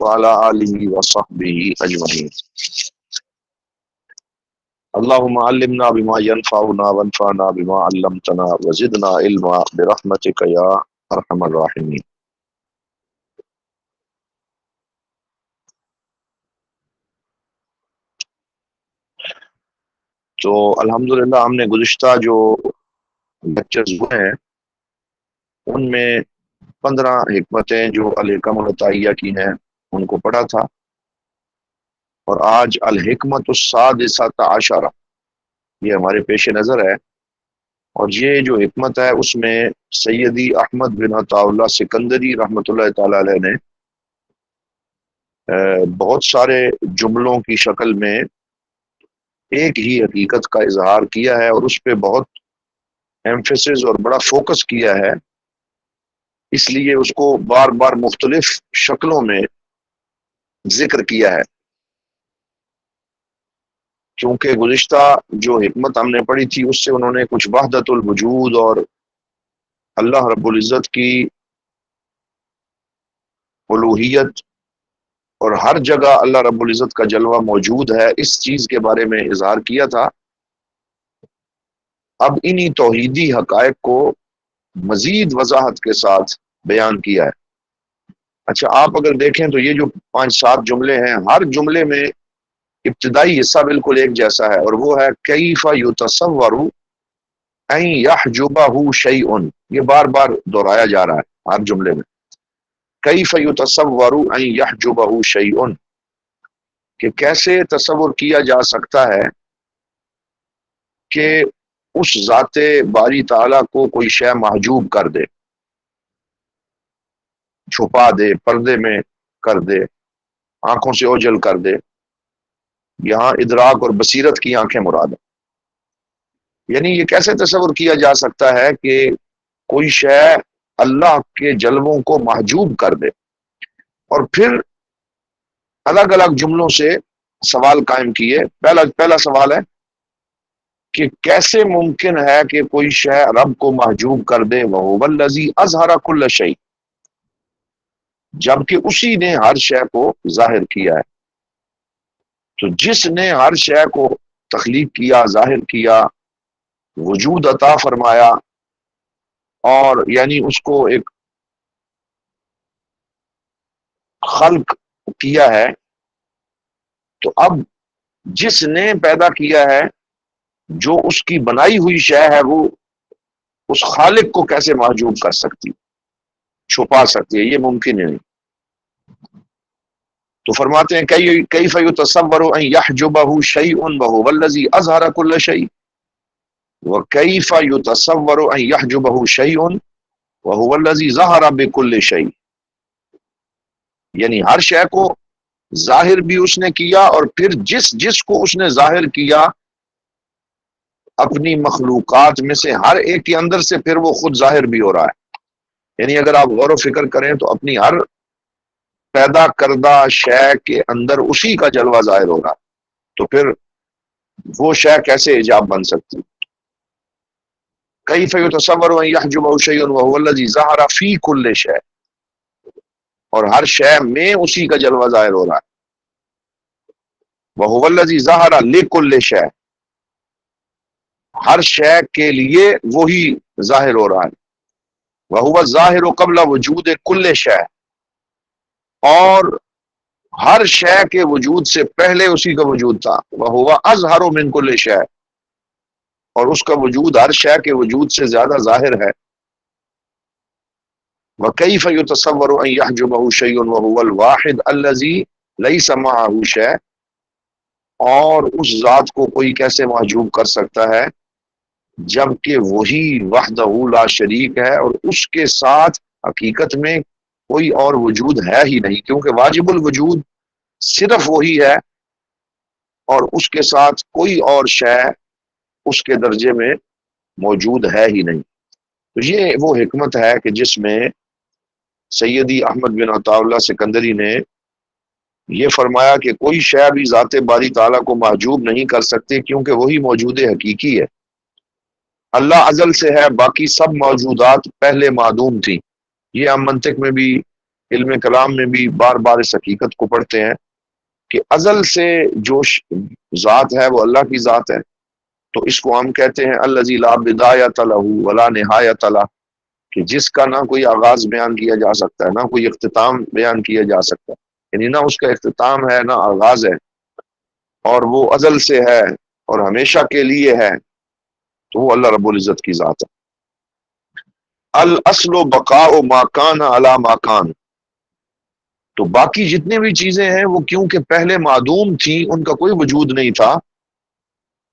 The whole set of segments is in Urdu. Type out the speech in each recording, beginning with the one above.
وعلى آله وصحبه أجمعين. اللهم علمنا بما ينفعنا وانفعنا بما علمتنا وزدنا علما برحمتك يا أرحم الراحمين. تو الحمدللہ ہم نے گزشتہ جو لیکچرز ہوئے ہیں ان میں 15 حکمتیں جو الحکم العطائیہ کی ہیں ان کو پڑھا تھا، اور آج الحکمت السادسۃ عشرہ یہ ہمارے پیش نظر ہے، اور یہ جو حکمت ہے اس میں سیدی احمد بن عطا اللہ سکندری رحمۃ اللہ تعالی علیہ نے بہت سارے جملوں کی شکل میں ایک ہی حقیقت کا اظہار کیا ہے، اور اس پہ بہت ایمفیسس اور بڑا فوکس کیا ہے، اس لیے اس کو بار بار مختلف شکلوں میں ذکر کیا ہے۔ کیونکہ گزشتہ جو حکمت ہم نے پڑھی تھی اس سے انہوں نے کچھ وحدت الوجود اور اللہ رب العزت کی الوہیت اور ہر جگہ اللہ رب العزت کا جلوہ موجود ہے اس چیز کے بارے میں اظہار کیا تھا۔ اب انہی توحیدی حقائق کو مزید وضاحت کے ساتھ بیان کیا ہے۔ اچھا، آپ اگر دیکھیں تو یہ جو 5-7 جملے ہیں، ہر جملے میں ابتدائی حصہ بالکل ایک جیسا ہے، اور وہ ہے کیف یتصور ان یحجبہ شیء، یہ بار بار دہرایا جا رہا ہے ہر جملے میں، کیف یتصور ان یحجبہ شیء، کہ کیسے تصور کیا جا سکتا ہے کہ اس ذات باری تعالیٰ کو کوئی شے محجوب کر دے، چھپا دے، پردے میں کر دے، آنکھوں سے اوجھل کر دے۔ یہاں ادراک اور بصیرت کی آنکھیں مراد ہیں، یعنی یہ کیسے تصور کیا جا سکتا ہے کہ کوئی شے اللہ کے جلووں کو محجوب کر دے، اور پھر الگ الگ جملوں سے سوال قائم کیے۔ پہلا سوال ہے کہ کیسے ممکن ہے کہ کوئی شے رب کو محجوب کر دے، وَهُوَ الَّذِي أَظْهَرَ كُلَّ شَيْءٍ، جبکہ اسی نے ہر شے کو ظاہر کیا ہے۔ تو جس نے ہر شے کو تخلیق کیا، ظاہر کیا، وجود عطا فرمایا، اور یعنی اس کو ایک خلق کیا ہے، تو اب جس نے پیدا کیا ہے، جو اس کی بنائی ہوئی شے ہے، وہ اس خالق کو کیسے محجوب کر سکتی، چھپا سکتی ہے؟ یہ ممکن نہیں۔ تو فرماتے ہیں کیف یتصور ان یحجبہ شیء وهو الذی اظہر کل شیء، وکیف یتصور ان یحجبہ شیء وهو الذی ظہر بکل شیء، یعنی ہر شے کو ظاہر بھی اس نے کیا، اور پھر جس کو اس نے ظاہر کیا اپنی مخلوقات میں سے ہر ایک کے اندر سے، پھر وہ خود ظاہر بھی ہو رہا ہے۔ یعنی اگر آپ غور و فکر کریں تو اپنی ہر پیدا کردہ شے کے اندر اسی کا جلوہ ظاہر ہوگا، تو پھر وہ شے کیسے ایجاب بن سکتی؟ کیف یتصور ان یحجبہ شیء وهو الذی ظہر فی کل شیء، اور ہر شے میں اسی کا جلوہ ظاہر ہو رہا ہے۔ وهو الذی ظہر لکل شیء، ہر شے کے لیے وہی ظاہر ہو رہا ہے۔ وهو الظاہر قبل وجود کل شیء، اور ہر شے کے وجود سے پہلے اسی کا وجود تھا۔ وَهُوَ أَظْهَرُ مِنْ كُلِّ شَيْءٍ، اور اس کا وجود ہر شے کے وجود سے زیادہ ظاہر ہے۔ وَكَيْفَ يُتَصَوَّرُ أَنْ يَحْجُبَهُ شَيْءٌ وَهُوَ الْوَاحِدُ الَّذِي لَيْسَ مَعَهُ شَيْءٌ، اور اس ذات کو کوئی کیسے محجوب کر سکتا ہے جبکہ وہی وحدہ لا شریک ہے، اور اس کے ساتھ حقیقت میں کوئی اور وجود ہے ہی نہیں، کیونکہ واجب الوجود صرف وہی ہے، اور اس کے ساتھ کوئی اور شے اس کے درجے میں موجود ہے ہی نہیں۔ تو یہ وہ حکمت ہے کہ جس میں سیدی احمد بن عطا اللہ سکندری نے یہ فرمایا کہ کوئی شے بھی ذات باری تعالیٰ کو محجوب نہیں کر سکتے، کیونکہ وہی موجود حقیقی ہے۔ اللہ ازل سے ہے، باقی سب موجودات پہلے معدوم تھی۔ یہ ہم منطق میں بھی علم کلام میں بھی بار بار اس حقیقت کو پڑھتے ہیں کہ ازل سے جو ذات ہے وہ اللہ کی ذات ہے، تو اس کو ہم کہتے ہیں الذی لا بدایۃ لہ ولا نہایۃ لہ، کہ جس کا نہ کوئی آغاز بیان کیا جا سکتا ہے، نہ کوئی اختتام بیان کیا جا سکتا ہے، یعنی نہ اس کا اختتام ہے نہ آغاز ہے، اور وہ ازل سے ہے اور ہمیشہ کے لیے ہے، تو وہ اللہ رب العزت کی ذات ہے۔ الاصل بقاء ما کان علی ما کان، تو باقی جتنی بھی چیزیں ہیں وہ کیونکہ پہلے معدوم تھیں، ان کا کوئی وجود نہیں تھا،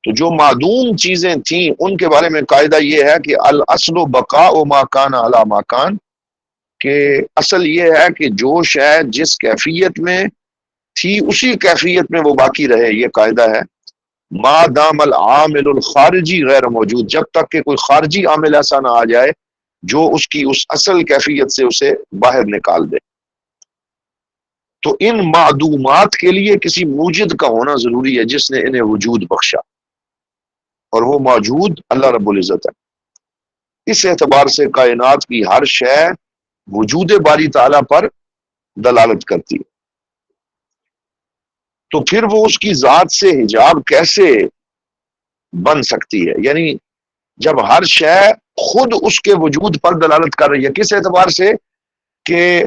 تو جو معدوم چیزیں تھیں ان کے بارے میں قاعدہ یہ ہے کہ الاصل بقاء ما کان علی ما کان، کہ اصل یہ ہے کہ جو شے جس کیفیت میں تھی اسی کیفیت میں وہ باقی رہے، یہ قاعدہ ہے۔ ما دام العامل الخارجی غیر موجود، جب تک کہ کوئی خارجی عامل ایسا نہ آ جائے جو اس کی اس اصل کیفیت سے اسے باہر نکال دے۔ تو ان معدومات کے لیے کسی موجد کا ہونا ضروری ہے جس نے انہیں وجود بخشا، اور وہ موجود اللہ رب العزت ہے۔ اس اعتبار سے کائنات کی ہر شے وجود باری تعالیٰ پر دلالت کرتی ہے، تو پھر وہ اس کی ذات سے حجاب کیسے بن سکتی ہے؟ یعنی جب ہر شے خود اس کے وجود پر دلالت کر رہی ہے، کس اعتبار سے؟ کہ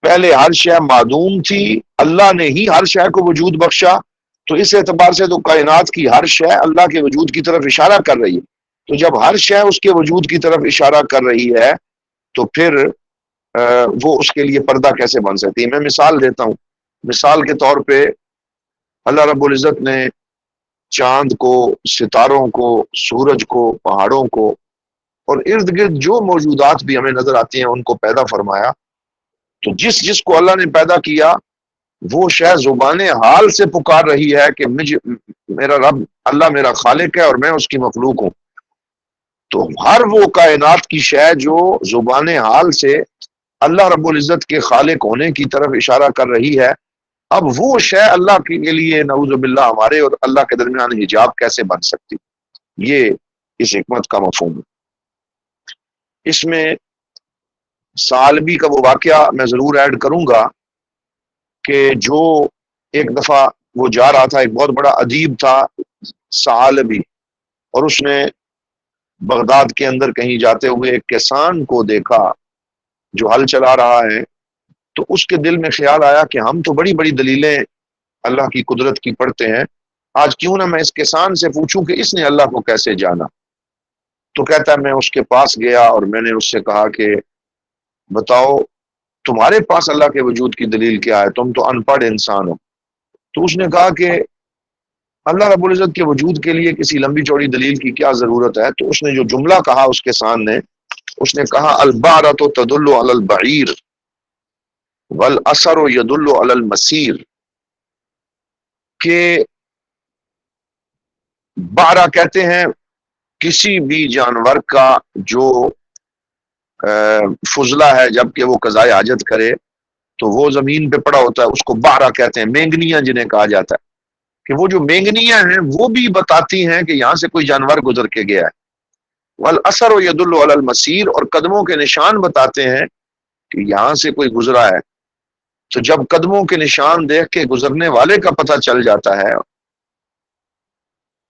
پہلے ہر شے معدوم تھی، اللہ نے ہی ہر شے کو وجود بخشا، تو اس اعتبار سے تو کائنات کی ہر شے اللہ کے وجود کی طرف اشارہ کر رہی ہے۔ تو جب ہر شے اس کے وجود کی طرف اشارہ کر رہی ہے تو پھر وہ اس کے لیے پردہ کیسے بن سکتی ہے؟ میں مثال دیتا ہوں۔ مثال کے طور پہ اللہ رب العزت نے چاند کو، ستاروں کو، سورج کو، پہاڑوں کو اور ارد گرد جو موجودات بھی ہمیں نظر آتی ہیں ان کو پیدا فرمایا، تو جس جس کو اللہ نے پیدا کیا وہ شاید زبان حال سے پکار رہی ہے کہ میرا رب اللہ میرا خالق ہے اور میں اس کی مخلوق ہوں۔ تو ہر وہ کائنات کی شے جو زبان حال سے اللہ رب العزت کے خالق ہونے کی طرف اشارہ کر رہی ہے، اب وہ شے اللہ کے لیے نعوذ باللہ ہمارے اور اللہ کے درمیان حجاب کیسے بن سکتی؟ یہ اس حکمت کا مفہوم ہے۔ اس میں ثعلبی کا وہ واقعہ میں ضرور ایڈ کروں گا کہ جو ایک دفعہ وہ جا رہا تھا، ایک بہت بڑا ادیب تھا ثعلبی، اور اس نے بغداد کے اندر کہیں جاتے ہوئے ایک کسان کو دیکھا جو ہل چلا رہا ہے، تو اس کے دل میں خیال آیا کہ ہم تو بڑی بڑی دلیلیں اللہ کی قدرت کی پڑھتے ہیں، آج کیوں نہ میں اس کسان سے پوچھوں کہ اس نے اللہ کو کیسے جانا۔ تو کہتا ہے میں اس کے پاس گیا اور میں نے اس سے کہا کہ بتاؤ تمہارے پاس اللہ کے وجود کی دلیل کیا ہے، تم تو ان پڑھ انسان ہو۔ تو اس نے کہا کہ اللہ رب العزت کے وجود کے لیے کسی لمبی چوڑی دلیل کی کیا ضرورت ہے؟ تو اس نے جو جملہ کہا اس کسان نے، اس نے کہا البعرۃ تدل علی البعیر والاثر یدل علی المسیر، کہ بعرہ کہتے ہیں کسی بھی جانور کا جو فضلہ ہے جب کہ وہ قضائے حاجت کرے تو وہ زمین پہ پڑا ہوتا ہے، اس کو بعرہ کہتے ہیں، مینگنیاں جنہیں کہا جاتا ہے، کہ وہ جو مینگنیاں ہیں وہ بھی بتاتی ہیں کہ یہاں سے کوئی جانور گزر کے گیا ہے۔ والاثر یدل علی المسیر، اور قدموں کے نشان بتاتے ہیں کہ یہاں سے کوئی گزرا ہے۔ تو جب قدموں کے نشان دیکھ کے گزرنے والے کا پتہ چل جاتا ہے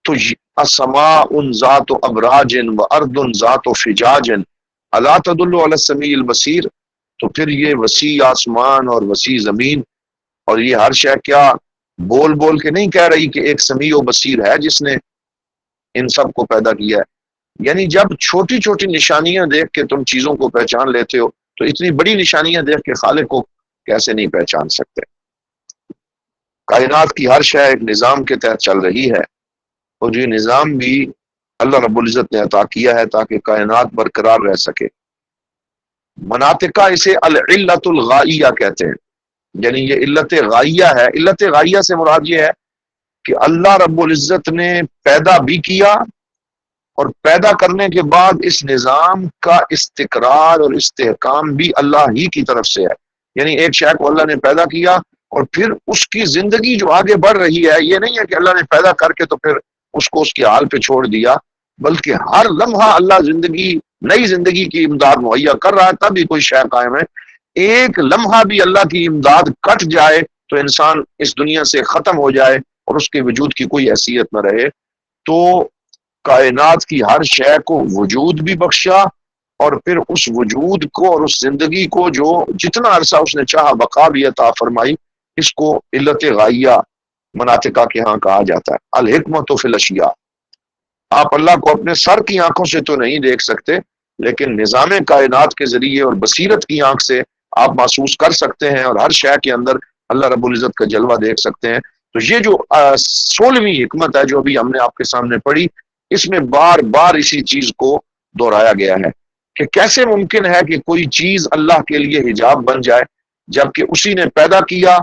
تو السماء ذات ابراج وارض ذات فجاج الا تدل علی السمیع البصیر، تو پھر یہ وسیع آسمان اور وسیع زمین اور یہ ہر شے کیا بول بول کے نہیں کہہ رہی کہ ایک سمیع و بصیر ہے جس نے ان سب کو پیدا کیا ہے؟ یعنی جب چھوٹی چھوٹی نشانیاں دیکھ کے تم چیزوں کو پہچان لیتے ہو تو اتنی بڑی نشانیاں دیکھ کے خالق کو کیسے نہیں پہچان سکتے؟ کائنات کی ہر شے ایک نظام کے تحت چل رہی ہے، اور یہ نظام بھی اللہ رب العزت نے عطا کیا ہے تاکہ کائنات برقرار رہ سکے۔ مناطقہ اسے العلت الغائیہ کہتے ہیں، یعنی یہ علت غائیہ ہے۔ علت غائیہ سے مراد یہ ہے کہ اللہ رب العزت نے پیدا بھی کیا اور پیدا کرنے کے بعد اس نظام کا استقرار اور استحکام بھی اللہ ہی کی طرف سے ہے۔ یعنی ایک شے کو اللہ نے پیدا کیا اور پھر اس کی زندگی جو آگے بڑھ رہی ہے، یہ نہیں ہے کہ اللہ نے پیدا کر کے تو پھر اس کو اس کے حال پہ چھوڑ دیا، بلکہ ہر لمحہ اللہ نئی زندگی کی امداد مہیا کر رہا ہے، تب ہی کوئی شے قائم ہے۔ ایک لمحہ بھی اللہ کی امداد کٹ جائے تو انسان اس دنیا سے ختم ہو جائے اور اس کے وجود کی کوئی حیثیت نہ رہے، تو کائنات کی ہر شے کو وجود بھی بخشا، اور پھر اس وجود کو اور اس زندگی کو جو جتنا عرصہ اس نے چاہا بقا بھی عطا فرمائی، اس کو علت غائیہ مناطقہ کے ہاں کہا جاتا ہے، الحکمت فی الاشیاء۔ آپ اللہ کو اپنے سر کی آنکھوں سے تو نہیں دیکھ سکتے، لیکن نظام کائنات کے ذریعے اور بصیرت کی آنکھ سے آپ محسوس کر سکتے ہیں، اور ہر شے کے اندر اللہ رب العزت کا جلوہ دیکھ سکتے ہیں۔ تو یہ جو 16ویں حکمت ہے جو ابھی ہم نے آپ کے سامنے پڑھی، اس میں بار بار اسی چیز کو دہرایا گیا ہے کہ کیسے ممکن ہے کہ کوئی چیز اللہ کے لیے حجاب بن جائے، جبکہ اسی نے پیدا کیا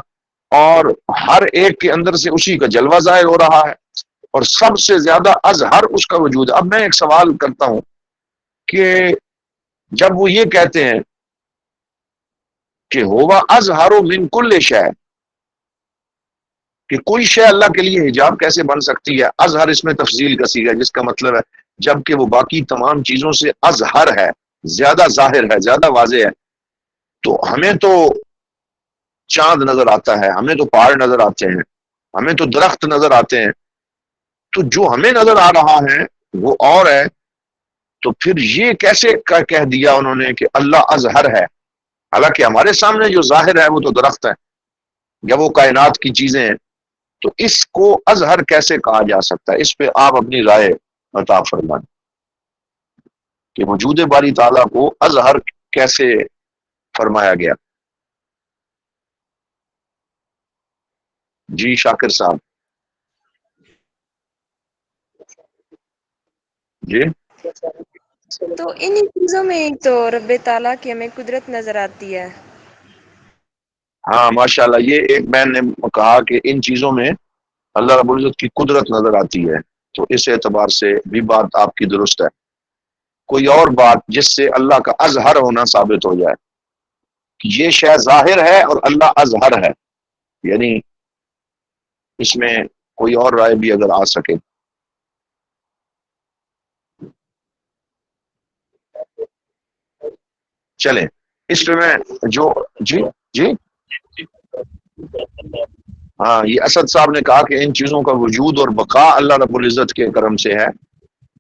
اور ہر ایک کے اندر سے اسی کا جلوہ ظاہر ہو رہا ہے، اور سب سے زیادہ اظہر اس کا وجود ہے۔ اب میں ایک سوال کرتا ہوں کہ جب وہ یہ کہتے ہیں کہ ہوا اظہر من کل شے، کہ کوئی شے اللہ کے لیے حجاب کیسے بن سکتی ہے؟ اظہر اس میں تفضیل کا صیغہ ہے، جس کا مطلب ہے جبکہ وہ باقی تمام چیزوں سے اظہر ہے، زیادہ ظاہر ہے، زیادہ واضح ہے۔ تو ہمیں تو چاند نظر آتا ہے، ہمیں تو پہاڑ نظر آتے ہیں، ہمیں تو درخت نظر آتے ہیں، تو جو ہمیں نظر آ رہا ہے وہ اور ہے، تو پھر یہ کیسے کہہ دیا انہوں نے کہ اللہ اظہر ہے، حالانکہ ہمارے سامنے جو ظاہر ہے وہ تو درخت ہے یا وہ کائنات کی چیزیں ہیں، تو اس کو اظہر کیسے کہا جا سکتا ہے؟ اس پہ آپ اپنی رائے عطا فرمائیں کہ وجود باری تعالیٰ کو اظہر کیسے فرمایا گیا۔ جی شاکر صاحب جی۔ تو انہی چیزوں میں ہی تو رب تعالیٰ کی ہمیں قدرت نظر آتی ہے۔ ہاں ماشاءاللہ، یہ ایک بہن نے کہا کہ ان چیزوں میں اللہ رب العزت کی قدرت نظر آتی ہے، تو اس اعتبار سے بھی بات آپ کی درست ہے۔ کوئی اور بات جس سے اللہ کا اظہر ہونا ثابت ہو جائے کہ یہ شے ظاہر ہے اور اللہ اظہر ہے، یعنی اس میں کوئی اور رائے بھی اگر آ سکے۔ چلیں اس پہ میں جو جی جی ہاں، یہ اسد صاحب نے کہا کہ ان چیزوں کا وجود اور بقا اللہ رب العزت کے کرم سے ہے،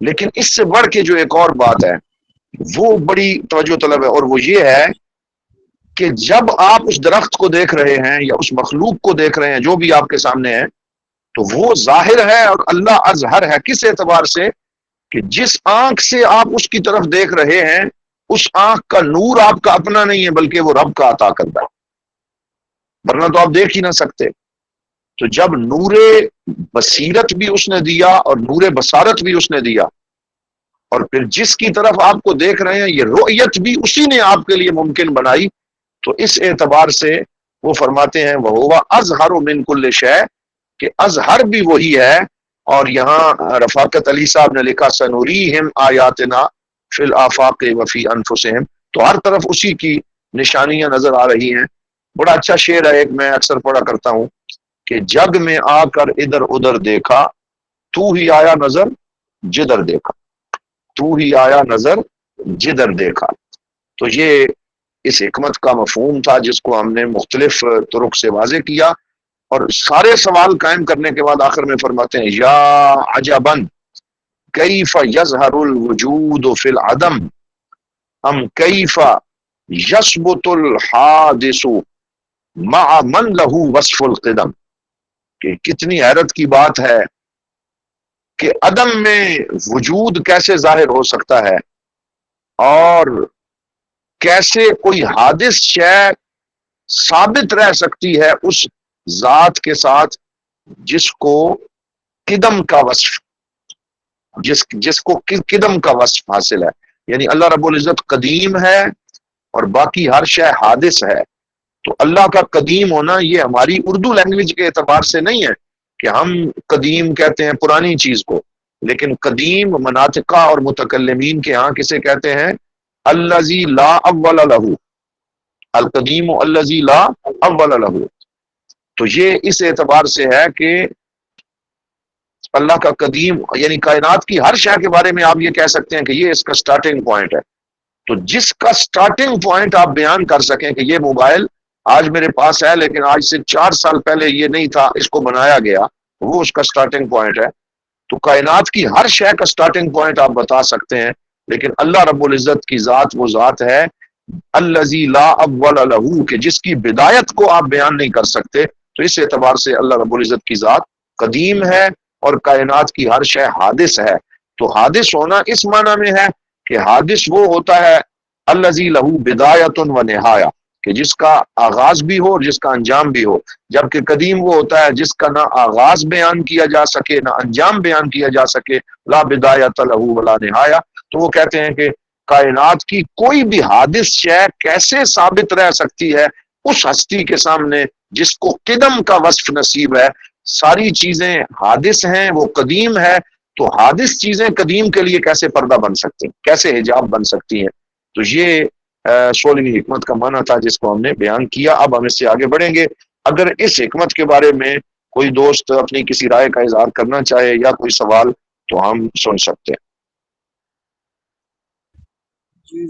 لیکن اس سے بڑھ کے جو ایک اور بات ہے وہ بڑی توجہ طلب ہے، اور وہ یہ ہے کہ جب آپ اس درخت کو دیکھ رہے ہیں یا اس مخلوق کو دیکھ رہے ہیں جو بھی آپ کے سامنے ہے، تو وہ ظاہر ہے اور اللہ اظہر ہے۔ کس اعتبار سے؟ کہ جس آنکھ سے آپ اس کی طرف دیکھ رہے ہیں، اس آنکھ کا نور آپ کا اپنا نہیں ہے بلکہ وہ رب کا عطا کرتا ہے، ورنہ تو آپ دیکھ ہی نہ سکتے۔ تو جب نور بصیرت بھی اس نے دیا اور نور بصارت بھی اس نے دیا، اور پھر جس کی طرف آپ کو دیکھ رہے ہیں یہ رؤیت بھی اسی نے آپ کے لیے ممکن بنائی، تو اس اعتبار سے وہ فرماتے ہیں وَهُوَ أَظْهَرُ مِنْ كُلِّ شَيْءٍ، کہ اظہر بھی وہی ہے۔ اور یہاں رفاقت علی صاحب نے لکھا سنوریہم آیاتنا فی الآفاق وفی انفسہم، تو ہر طرف اسی کی نشانیاں نظر آ رہی ہیں۔ بڑا اچھا شعر ہے ایک، میں اکثر پڑھا کرتا ہوں کہ جگ میں آ کر ادھر ادھر دیکھا، تو ہی آیا نظر جدھر دیکھا، تو ہی آیا نظر جدھر دیکھا۔ تو یہ اس حکمت کا مفہوم تھا جس کو ہم نے مختلف طرق سے واضح کیا، اور سارے سوال قائم کرنے کے بعد آخر میں فرماتے ہیں یا عجباً کیف یظہر الوجود فی العدم ام کیف یثبت الحادث مع من لہ وصف القدم، کہ کتنی حیرت کی بات ہے کہ عدم میں وجود کیسے ظاہر ہو سکتا ہے، اور کیسے کوئی حادث شے ثابت رہ سکتی ہے اس ذات کے ساتھ جس کو قدم کا وصف، جس کو قدم کا وصف حاصل ہے، یعنی اللہ رب العزت قدیم ہے اور باقی ہر شے حادث ہے۔ تو اللہ کا قدیم ہونا یہ ہماری اردو لینگویج کے اعتبار سے نہیں ہے کہ ہم قدیم کہتے ہیں پرانی چیز کو، لیکن قدیم مناطقہ اور متکلمین کے ہاں کسے کہتے ہیں؟ الذی لا اول لہ، القدیم الذی لا اول لہ۔ تو یہ اس اعتبار سے ہے کہ اللہ کا قدیم، یعنی کائنات کی ہر شے کے بارے میں آپ یہ کہہ سکتے ہیں کہ یہ اس کا سٹارٹنگ پوائنٹ ہے تو جس کا سٹارٹنگ پوائنٹ آپ بیان کر سکیں کہ یہ موبائل آج میرے پاس ہے لیکن آج سے 4 سال پہلے یہ نہیں تھا، اس کو بنایا گیا، وہ اس کا سٹارٹنگ پوائنٹ ہے. تو کائنات کی ہر شے کا سٹارٹنگ پوائنٹ آپ بتا سکتے ہیں، لیکن اللہ رب العزت کی ذات وہ ذات ہے الذی لا اول لہ، کہ جس کی بدایت کو آپ بیان نہیں کر سکتے. تو اس اعتبار سے اللہ رب العزت کی ذات قدیم ہے اور کائنات کی ہر شے حادث ہے. تو حادث ہونا اس معنی میں ہے کہ حادث وہ ہوتا ہے الذی لہ بدایت و نہایہ، کہ جس کا آغاز بھی ہو اور جس کا انجام بھی ہو. جبکہ قدیم وہ ہوتا ہے جس کا نہ آغاز بیان کیا جا سکے نہ انجام بیان کیا جا سکے، لا بدایت لہ ولا نہایہ. تو وہ کہتے ہیں کہ کائنات کی کوئی بھی حادث شے کیسے ثابت رہ سکتی ہے اس ہستی کے سامنے جس کو قدم کا وصف نصیب ہے. ساری چیزیں حادث ہیں، وہ قدیم ہے، تو حادث چیزیں قدیم کے لیے کیسے پردہ بن سکتی ہیں، کیسے حجاب بن سکتی ہیں. تو یہ 16ویں حکمت کا معنی تھا جس کو ہم نے بیان کیا. اب ہم اس سے آگے بڑھیں گے. اگر اس حکمت کے بارے میں کوئی دوست اپنی کسی رائے کا اظہار کرنا چاہے یا کوئی سوال تو ہم سن سکتے ہیں. جی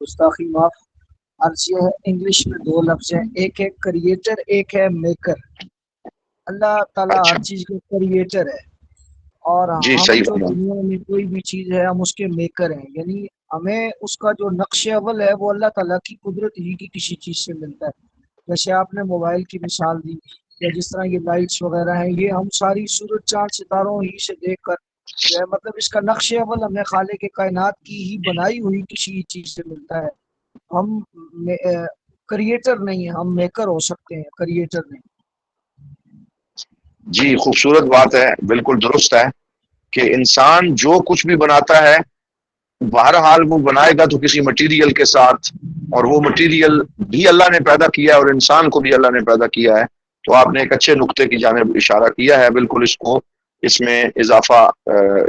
گستاخی معاف. عرض یہ ہے انگلش میں 2 لفظ ہیں، ایک ہے کریٹر، ایک ہے میکر. اللہ تعالیٰ اچھا ہر چیز کے کریٹر ہے، اور جی ہم صحیح جو فرمایا. دنیا میں کوئی بھی چیز ہے ہم اس کے میکر ہیں. یعنی ہمیں اس کا جو نقش اول ہے وہ اللہ تعالیٰ کی قدرت ہی کی کسی چیز سے ملتا ہے. جیسے آپ نے موبائل کی مثال دی، یا جس طرح یہ لائٹس وغیرہ ہیں، یہ ہم ساری سورج چاند ستاروں ہی سے دیکھ کر جو ہے، مطلب اس کا نقش اول ہمیں خالق کائنات کی ہی بنائی ہوئی کسی چیز سے ملتا ہے. ہم کریٹر نہیں ہیں، ہم میکر ہو سکتے ہیں، کریٹر نہیں. جی خوبصورت بات ہے، بالکل درست ہے کہ انسان جو کچھ بھی بناتا ہے بہرحال وہ بنائے گا تو کسی مٹیریل کے ساتھ، اور وہ مٹیریل بھی اللہ نے پیدا کیا ہے اور انسان کو بھی اللہ نے پیدا کیا ہے. تو آپ نے ایک اچھے نقطے کی جانب اشارہ کیا ہے. بالکل اس میں اضافہ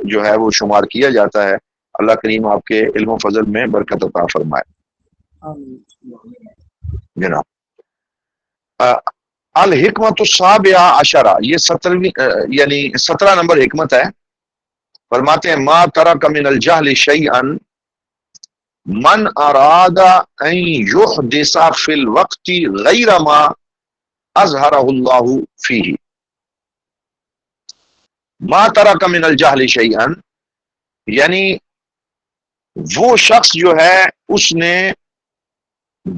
جو ہے وہ شمار کیا جاتا ہے. اللہ کریم آپ کے علم و فضل میں برکت عطا فرمائے. جناب الحکمت السابعہ عشرہ، یہ 17 یعنی 17 نمبر حکمت ہے. فرماتے ہیں ما ترک من الجہل شیئا من اراد ان یحدث فی الوقت غیر ما اظہرہ اللہ فیہ. ما ترک من الجہل شیئا یعنی وہ شخص جو ہے اس نے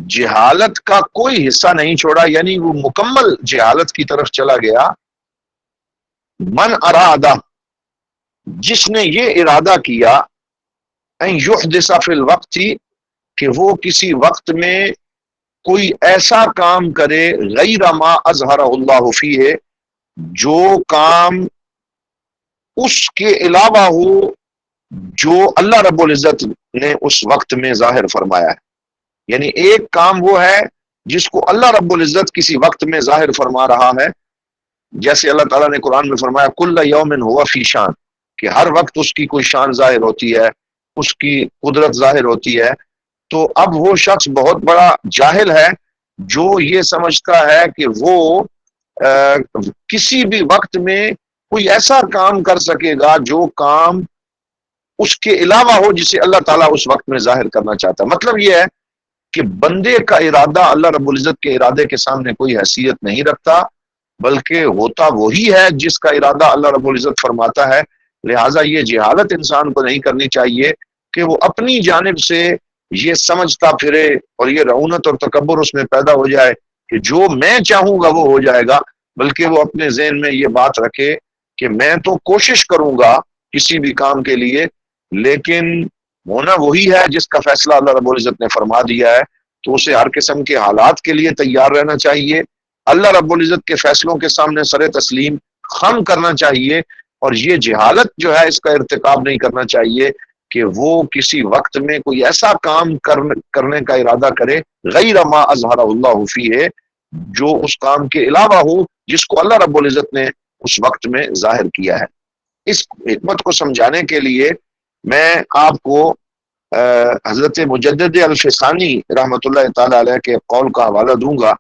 جہالت کا کوئی حصہ نہیں چھوڑا، یعنی وہ مکمل جہالت کی طرف چلا گیا. من ارادہ، جس نے یہ ارادہ کیا ان یحدث فی الوقت، کہ وہ کسی وقت میں کوئی ایسا کام کرے غیر ما اظہرہ اللہ فیہ، جو کام اس کے علاوہ ہو جو اللہ رب العزت نے اس وقت میں ظاہر فرمایا ہے. یعنی ایک کام وہ ہے جس کو اللہ رب العزت کسی وقت میں ظاہر فرما رہا ہے، جیسے اللہ تعالیٰ نے قرآن میں فرمایا کل یوم ہوا فی شان، کہ ہر وقت اس کی کوئی شان ظاہر ہوتی ہے، اس کی قدرت ظاہر ہوتی ہے. تو اب وہ شخص بہت بڑا جاہل ہے جو یہ سمجھتا ہے کہ وہ کسی بھی وقت میں کوئی ایسا کام کر سکے گا جو کام اس کے علاوہ ہو جسے اللہ تعالیٰ اس وقت میں ظاہر کرنا چاہتا ہے. مطلب یہ ہے کہ بندے کا ارادہ اللہ رب العزت کے ارادے کے سامنے کوئی حیثیت نہیں رکھتا، بلکہ ہوتا وہی ہے جس کا ارادہ اللہ رب العزت فرماتا ہے. لہٰذا یہ جہالت انسان کو نہیں کرنی چاہیے کہ وہ اپنی جانب سے یہ سمجھتا پھرے اور یہ رعونت اور تکبر اس میں پیدا ہو جائے کہ جو میں چاہوں گا وہ ہو جائے گا، بلکہ وہ اپنے ذہن میں یہ بات رکھے کہ میں تو کوشش کروں گا کسی بھی کام کے لیے، لیکن ہونا وہی ہے جس کا فیصلہ اللہ رب العزت نے فرما دیا ہے. تو اسے ہر قسم کے حالات کے لیے تیار رہنا چاہیے، اللہ رب العزت کے فیصلوں کے سامنے سر تسلیم خم کرنا چاہیے، اور یہ جہالت جو ہے اس کا ارتکاب نہیں کرنا چاہیے کہ وہ کسی وقت میں کوئی ایسا کام کرنے کا ارادہ کرے غیر ما اظہرہ اللہ فیہ، جو اس کام کے علاوہ ہو جس کو اللہ رب العزت نے اس وقت میں ظاہر کیا ہے. اس حکمت کو سمجھانے کے لیے میں آپ کو حضرت مجدد الفسانی رحمۃ اللہ تعالی علیہ کے قول کا حوالہ دوں گا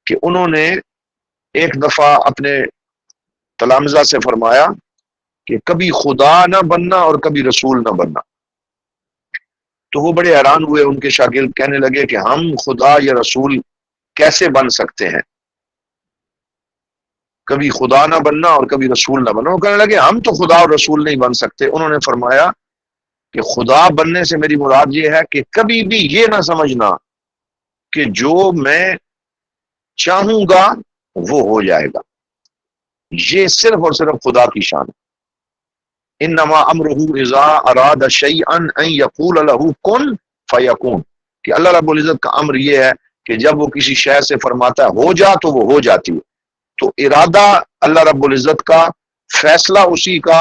کہ انہوں نے ایک دفعہ اپنے تلامذہ سے فرمایا کہ کبھی خدا نہ بننا اور کبھی رسول نہ بننا. تو وہ بڑے حیران ہوئے، ان کے شاگرد کہنے لگے کہ ہم خدا یا رسول کیسے بن سکتے ہیں، کبھی خدا نہ بننا اور کبھی رسول نہ بننا۔ وہ کہنے لگے ہم تو خدا اور رسول نہیں بن سکتے۔ انہوں نے فرمایا کہ خدا بننے سے میری مراد یہ ہے کہ کبھی بھی یہ نہ سمجھنا کہ جو میں چاہوں گا وہ ہو جائے گا، یہ صرف اور صرف خدا کی شان ہے۔ انما امرہ اذا اراد شیئا ان یقول له کن فیکون، کہ اللہ رب العزت کا امر یہ ہے کہ جب وہ کسی شے سے فرماتا ہے ہو جا تو وہ ہو جاتی ہے۔ تو ارادہ اللہ رب العزت کا، فیصلہ اسی کا،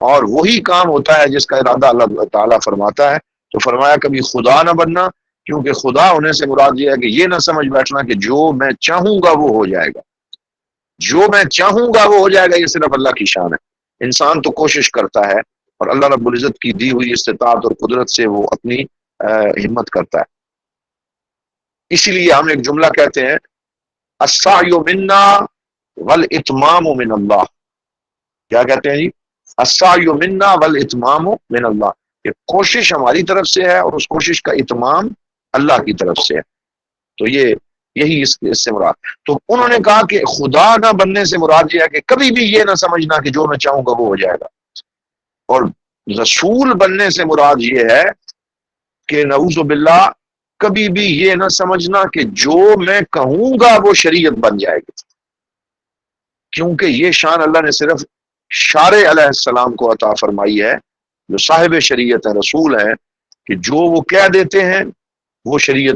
اور وہی کام ہوتا ہے جس کا ارادہ اللہ تعالیٰ فرماتا ہے۔ تو فرمایا کبھی خدا نہ بننا، کیونکہ خدا ہونے سے مراد یہ ہے کہ یہ نہ سمجھ بیٹھنا کہ جو میں چاہوں گا وہ ہو جائے گا، جو میں چاہوں گا وہ ہو جائے گا، یہ صرف اللہ کی شان ہے۔ انسان تو کوشش کرتا ہے اور اللہ رب العزت کی دی ہوئی استطاعت اور قدرت سے وہ اپنی ہمت کرتا ہے۔ اسی لیے ہم ایک جملہ کہتے ہیں السعی منا والاتمام من اللہ۔ کیا کہتے ہیں جی؟ السعی منا والاتمام من اللہ، کہ کوشش ہماری طرف سے ہے اور اس کوشش کا اتمام اللہ کی طرف سے ہے۔ تو یہی اس سے مراد۔ تو انہوں نے کہا کہ خدا نہ بننے سے مراد یہ ہے کہ کبھی بھی یہ نہ سمجھنا کہ جو میں چاہوں گا وہ ہو جائے گا، اور رسول بننے سے مراد یہ ہے کہ نعوذ باللہ کبھی بھی یہ نہ سمجھنا کہ جو میں کہوں گا وہ شریعت بن جائے گی، کیونکہ یہ شان اللہ نے صرف شارع علیہ السلام کو عطا فرمائی ہے، جو صاحب شریعت ہے، رسول ہے، کہ جو وہ کہہ دیتے ہیں وہ شریعت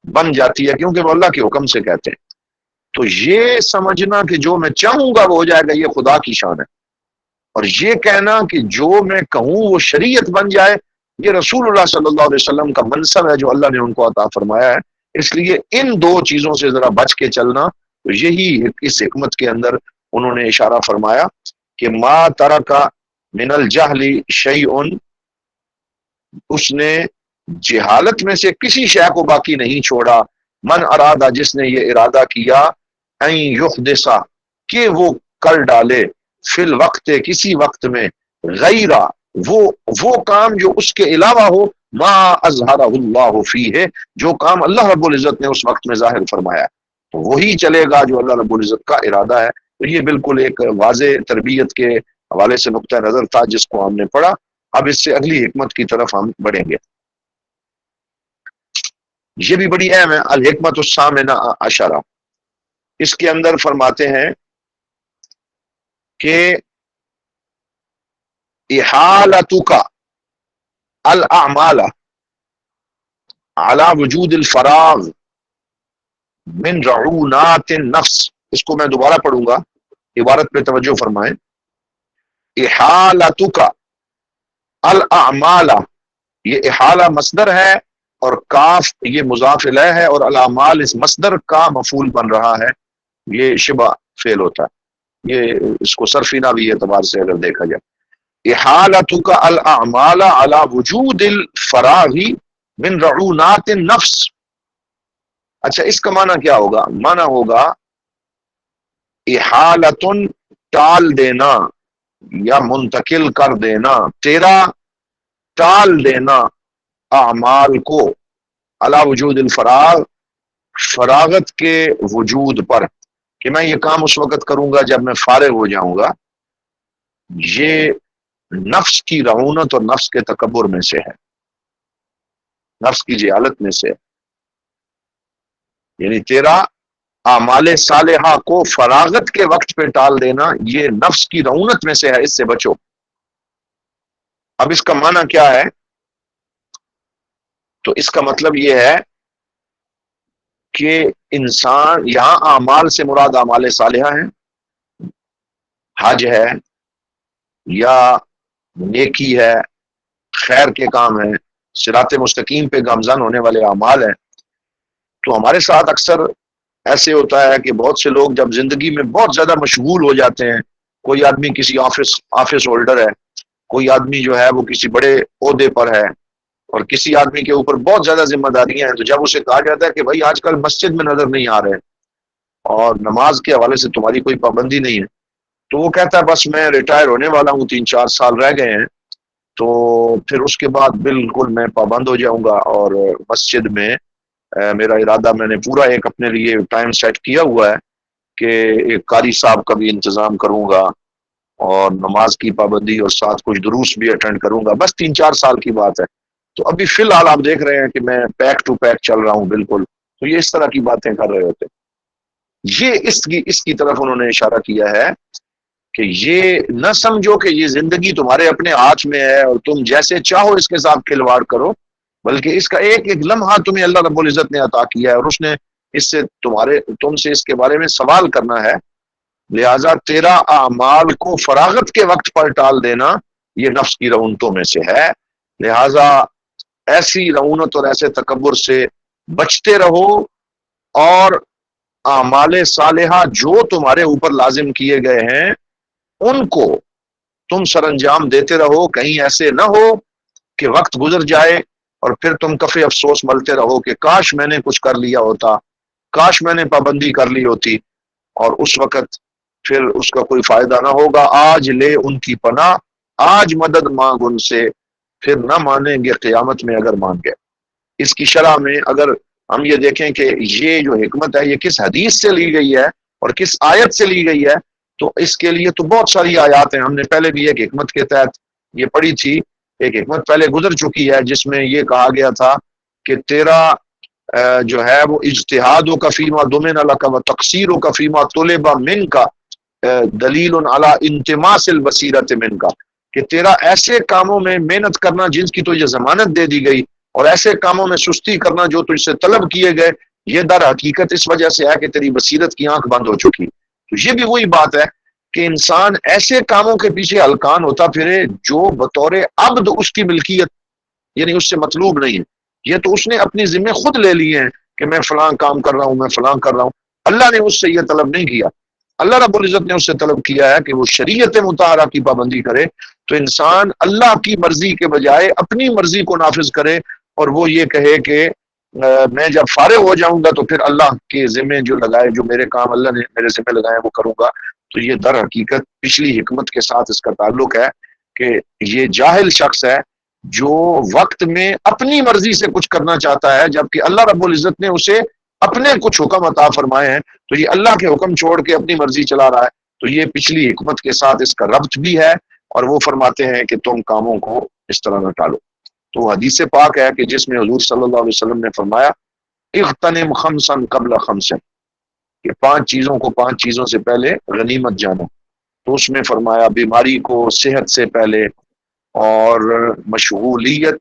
بن جاتی ہے، کیونکہ وہ اللہ کے حکم سے کہتے ہیں۔ تو یہ سمجھنا کہ جو میں چاہوں گا وہ ہو جائے گا، یہ خدا کی شان ہے، اور یہ کہنا کہ جو میں کہوں وہ شریعت بن جائے، یہ رسول اللہ صلی اللہ علیہ وسلم کا منصب ہے جو اللہ نے ان کو عطا فرمایا ہے۔ اس لیے ان دو چیزوں سے ذرا بچ کے چلنا، تو یہی اس حکمت کے اندر انہوں نے اشارہ فرمایا کہ ما ترک من الجہل شیء، اس نے جہالت میں سے کسی شے کو باقی نہیں چھوڑا، من ارادہ، جس نے یہ ارادہ کیا، ان یحدثا، کہ وہ کر ڈالے، فی الوقت، کسی وقت میں، غیرہ، وہ کام جو اس کے علاوہ ہو، ما اظہرہ اللہ فیہ، جو کام اللہ رب العزت نے اس وقت میں ظاہر فرمایا ہے، تو وہی چلے گا جو اللہ رب العزت کا ارادہ ہے۔ تو یہ بالکل ایک واضح تربیت کے حوالے سے نقطہ نظر تھا جس کو ہم نے پڑھا۔ اب اس سے اگلی حکمت کی طرف ہم بڑھیں گے، یہ بھی بڑی اہم ہے، الحکمت الثامنہ عشرہ۔ اس کے اندر فرماتے ہیں کہ احالتک الاعمال علی وجود الفراغ من رعونات النفس۔ اس کو میں دوبارہ پڑھوں گا، عبارت پہ توجہ فرمائیں۔ احالتک الاعمال، یہ احالہ مصدر ہے اور کاف یہ مضاف الیہ ہے، اور الاعمال اس مصدر کا مفعول بن رہا ہے، یہ شبہ فعل ہوتا ہے، یہ اس کو صرفی نحوی اعتبار سے اگر دیکھا جائے۔ احالتک الاعمال علی وجود الفراغ من رعونات النفس۔ اچھا، اس کا معنی کیا ہوگا؟ معنی ہوگا احالتن، ٹال دینا یا منتقل کر دینا، تیرا ٹال دینا اعمال کو، علی وجود الفراغ، فراغت کے وجود پر، کہ میں یہ کام اس وقت کروں گا جب میں فارغ ہو جاؤں گا، یہ نفس کی رعونت اور نفس کے تکبر میں سے ہے، نفس کی جہالت میں سے ہے۔ یعنی تیرا اعمال صالحہ کو فراغت کے وقت پہ ٹال دینا، یہ نفس کی رعونت میں سے ہے، اس سے بچو۔ اب اس کا معنی کیا ہے؟ تو اس کا مطلب یہ ہے کہ انسان، یہاں اعمال سے مراد اعمال صالحہ ہیں، حج ہے یا نیکی ہے، خیر کے کام ہیں، صراط مستقیم پہ گامزن ہونے والے اعمال ہیں۔ تو ہمارے ساتھ اکثر ایسے ہوتا ہے کہ بہت سے لوگ جب زندگی میں بہت زیادہ مشغول ہو جاتے ہیں، کوئی آدمی کسی آفس ہولڈر ہے، کوئی آدمی جو ہے وہ کسی بڑے عہدے پر ہے، اور کسی آدمی کے اوپر بہت زیادہ ذمہ داریاں ہیں، تو جب اسے کہا جاتا ہے کہ بھائی آج کل مسجد میں نظر نہیں آ رہے اور نماز کے حوالے سے تمہاری کوئی پابندی نہیں ہے، تو وہ کہتا ہے بس میں ریٹائر ہونے والا ہوں، 3-4 سال رہ گئے ہیں، تو پھر اس کے بعد بالکل میں پابند ہو جاؤں گا، اور مسجد میں میرا ارادہ، میں نے پورا ایک اپنے لیے ٹائم سیٹ کیا ہوا ہے کہ ایک قاری صاحب کا بھی انتظام کروں گا، اور نماز کی پابندی، اور ساتھ کچھ دروس بھی اٹینڈ کروں گا. بس 3-4 سال کی بات ہے. تو ابھی فی الحال آپ دیکھ رہے ہیں کہ میں پیک ٹو پیک چل رہا ہوں بالکل. تو یہ اس طرح کی باتیں کر رہے ہوتے. یہ اس کی طرف انہوں نے اشارہ کیا ہے کہ یہ نہ سمجھو کہ یہ زندگی تمہارے اپنے ہاتھ میں ہے اور تم جیسے چاہو اس کے ساتھ کھلواڑ کرو، بلکہ اس کا ایک ایک لمحہ تمہیں اللہ رب العزت نے عطا کیا ہے، اور اس نے اس سے تم سے اس کے بارے میں سوال کرنا ہے. لہذا تیرا اعمال کو فراغت کے وقت پر ٹال دینا یہ نفس کی رعونتوں میں سے ہے. لہذا ایسی رعونت اور ایسے تکبر سے بچتے رہو، اور اعمال صالحہ جو تمہارے اوپر لازم کیے گئے ہیں ان کو تم سر انجام دیتے رہو. کہیں ایسے نہ ہو کہ وقت گزر جائے اور پھر تم کفے افسوس ملتے رہو کہ کاش میں نے کچھ کر لیا ہوتا، کاش میں نے پابندی کر لی ہوتی، اور اس وقت پھر اس کا کوئی فائدہ نہ ہوگا. آج لے ان کی پناہ، آج مدد مانگ ان سے، پھر نہ مانیں گے قیامت میں اگر مان گئے. اس کی شرح میں اگر ہم یہ دیکھیں کہ یہ جو حکمت ہے یہ کس حدیث سے لی گئی ہے اور کس آیت سے لی گئی ہے، تو اس کے لیے تو بہت ساری آیات ہیں. ہم نے پہلے بھی ایک حکمت کے تحت یہ پڑھی تھی. ایک حکمت پہلے گزر چکی ہے جس میں یہ کہا گیا تھا کہ تیرا جو ہے وہ اجتہاد و کفیما دمن لک و تقصیر و کفیما طلب من کا دلیل علی انتماس البصیرت من کا، کہ تیرا ایسے کاموں میں محنت کرنا جن کی تجھے ضمانت دے دی گئی، اور ایسے کاموں میں سستی کرنا جو تجھ سے طلب کیے گئے، یہ در حقیقت اس وجہ سے ہے کہ تیری بصیرت کی آنکھ بند ہو چکی. تو یہ بھی وہی بات ہے کہ انسان ایسے کاموں کے پیچھے ہلکان ہوتا پھرے جو بطور عبد اس کی ملکیت، یعنی اس سے مطلوب نہیں ہے. یہ تو اس نے اپنی ذمہ خود لے لیے ہیں کہ میں فلاں کام کر رہا ہوں، میں فلاں کر رہا ہوں. اللہ نے اس سے یہ طلب نہیں کیا. اللہ رب العزت نے اس سے طلب کیا ہے کہ وہ شریعت مطہرہ کی پابندی کرے. تو انسان اللہ کی مرضی کے بجائے اپنی مرضی کو نافذ کرے، اور وہ یہ کہے کہ میں جب فارغ ہو جاؤں گا تو پھر اللہ کے ذمہ جو لگائے، جو میرے کام اللہ نے میرے ذمہ لگائے وہ کروں گا. تو یہ در حقیقت پچھلی حکمت کے ساتھ اس کا تعلق ہے کہ یہ جاہل شخص ہے جو وقت میں اپنی مرضی سے کچھ کرنا چاہتا ہے، جبکہ اللہ رب العزت نے اسے اپنے کچھ حکم عطا فرمائے ہیں. تو یہ اللہ کے حکم چھوڑ کے اپنی مرضی چلا رہا ہے. تو یہ پچھلی حکمت کے ساتھ اس کا ربط بھی ہے، اور وہ فرماتے ہیں کہ تم کاموں کو اس طرح نہ ٹالو. تو حدیث پاک ہے کہ جس میں حضور صلی اللہ علیہ وسلم نے فرمایا اغتنم خمسا قبل خمس، کہ 5 چیزوں کو 5 چیزوں سے پہلے غنیمت جانو. تو اس میں فرمایا بیماری کو صحت سے پہلے، اور مشغولیت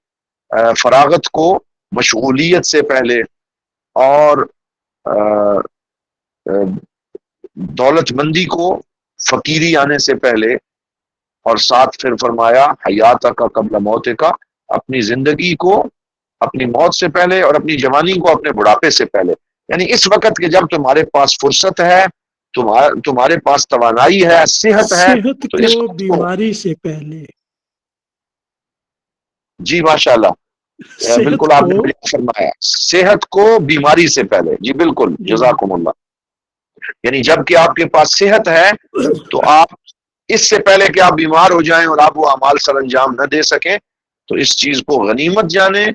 فراغت کو مشغولیت سے پہلے، اور دولت مندی کو فقیری آنے سے پہلے، اور ساتھ پھر فرمایا حیات کا قبل موت کا، اپنی زندگی کو اپنی موت سے پہلے، اور اپنی جوانی کو اپنے بڑھاپے سے پہلے. یعنی اس وقت کہ جب تمہارے پاس فرصت ہے، تمہارے پاس توانائی ہے، صحت ہے، صحت تو اس کو کو بیماری سے پہلے. جی ماشاء اللہ، بالکل آپ نے فرمایا صحت کو بیماری سے پہلے. جی بالکل، جزاکم اللہ. یعنی جب کہ آپ کے پاس صحت ہے تو آپ اس سے پہلے کہ آپ بیمار ہو جائیں اور آپ وہ اعمال سر انجام نہ دے سکیں، تو اس چیز کو غنیمت جانیں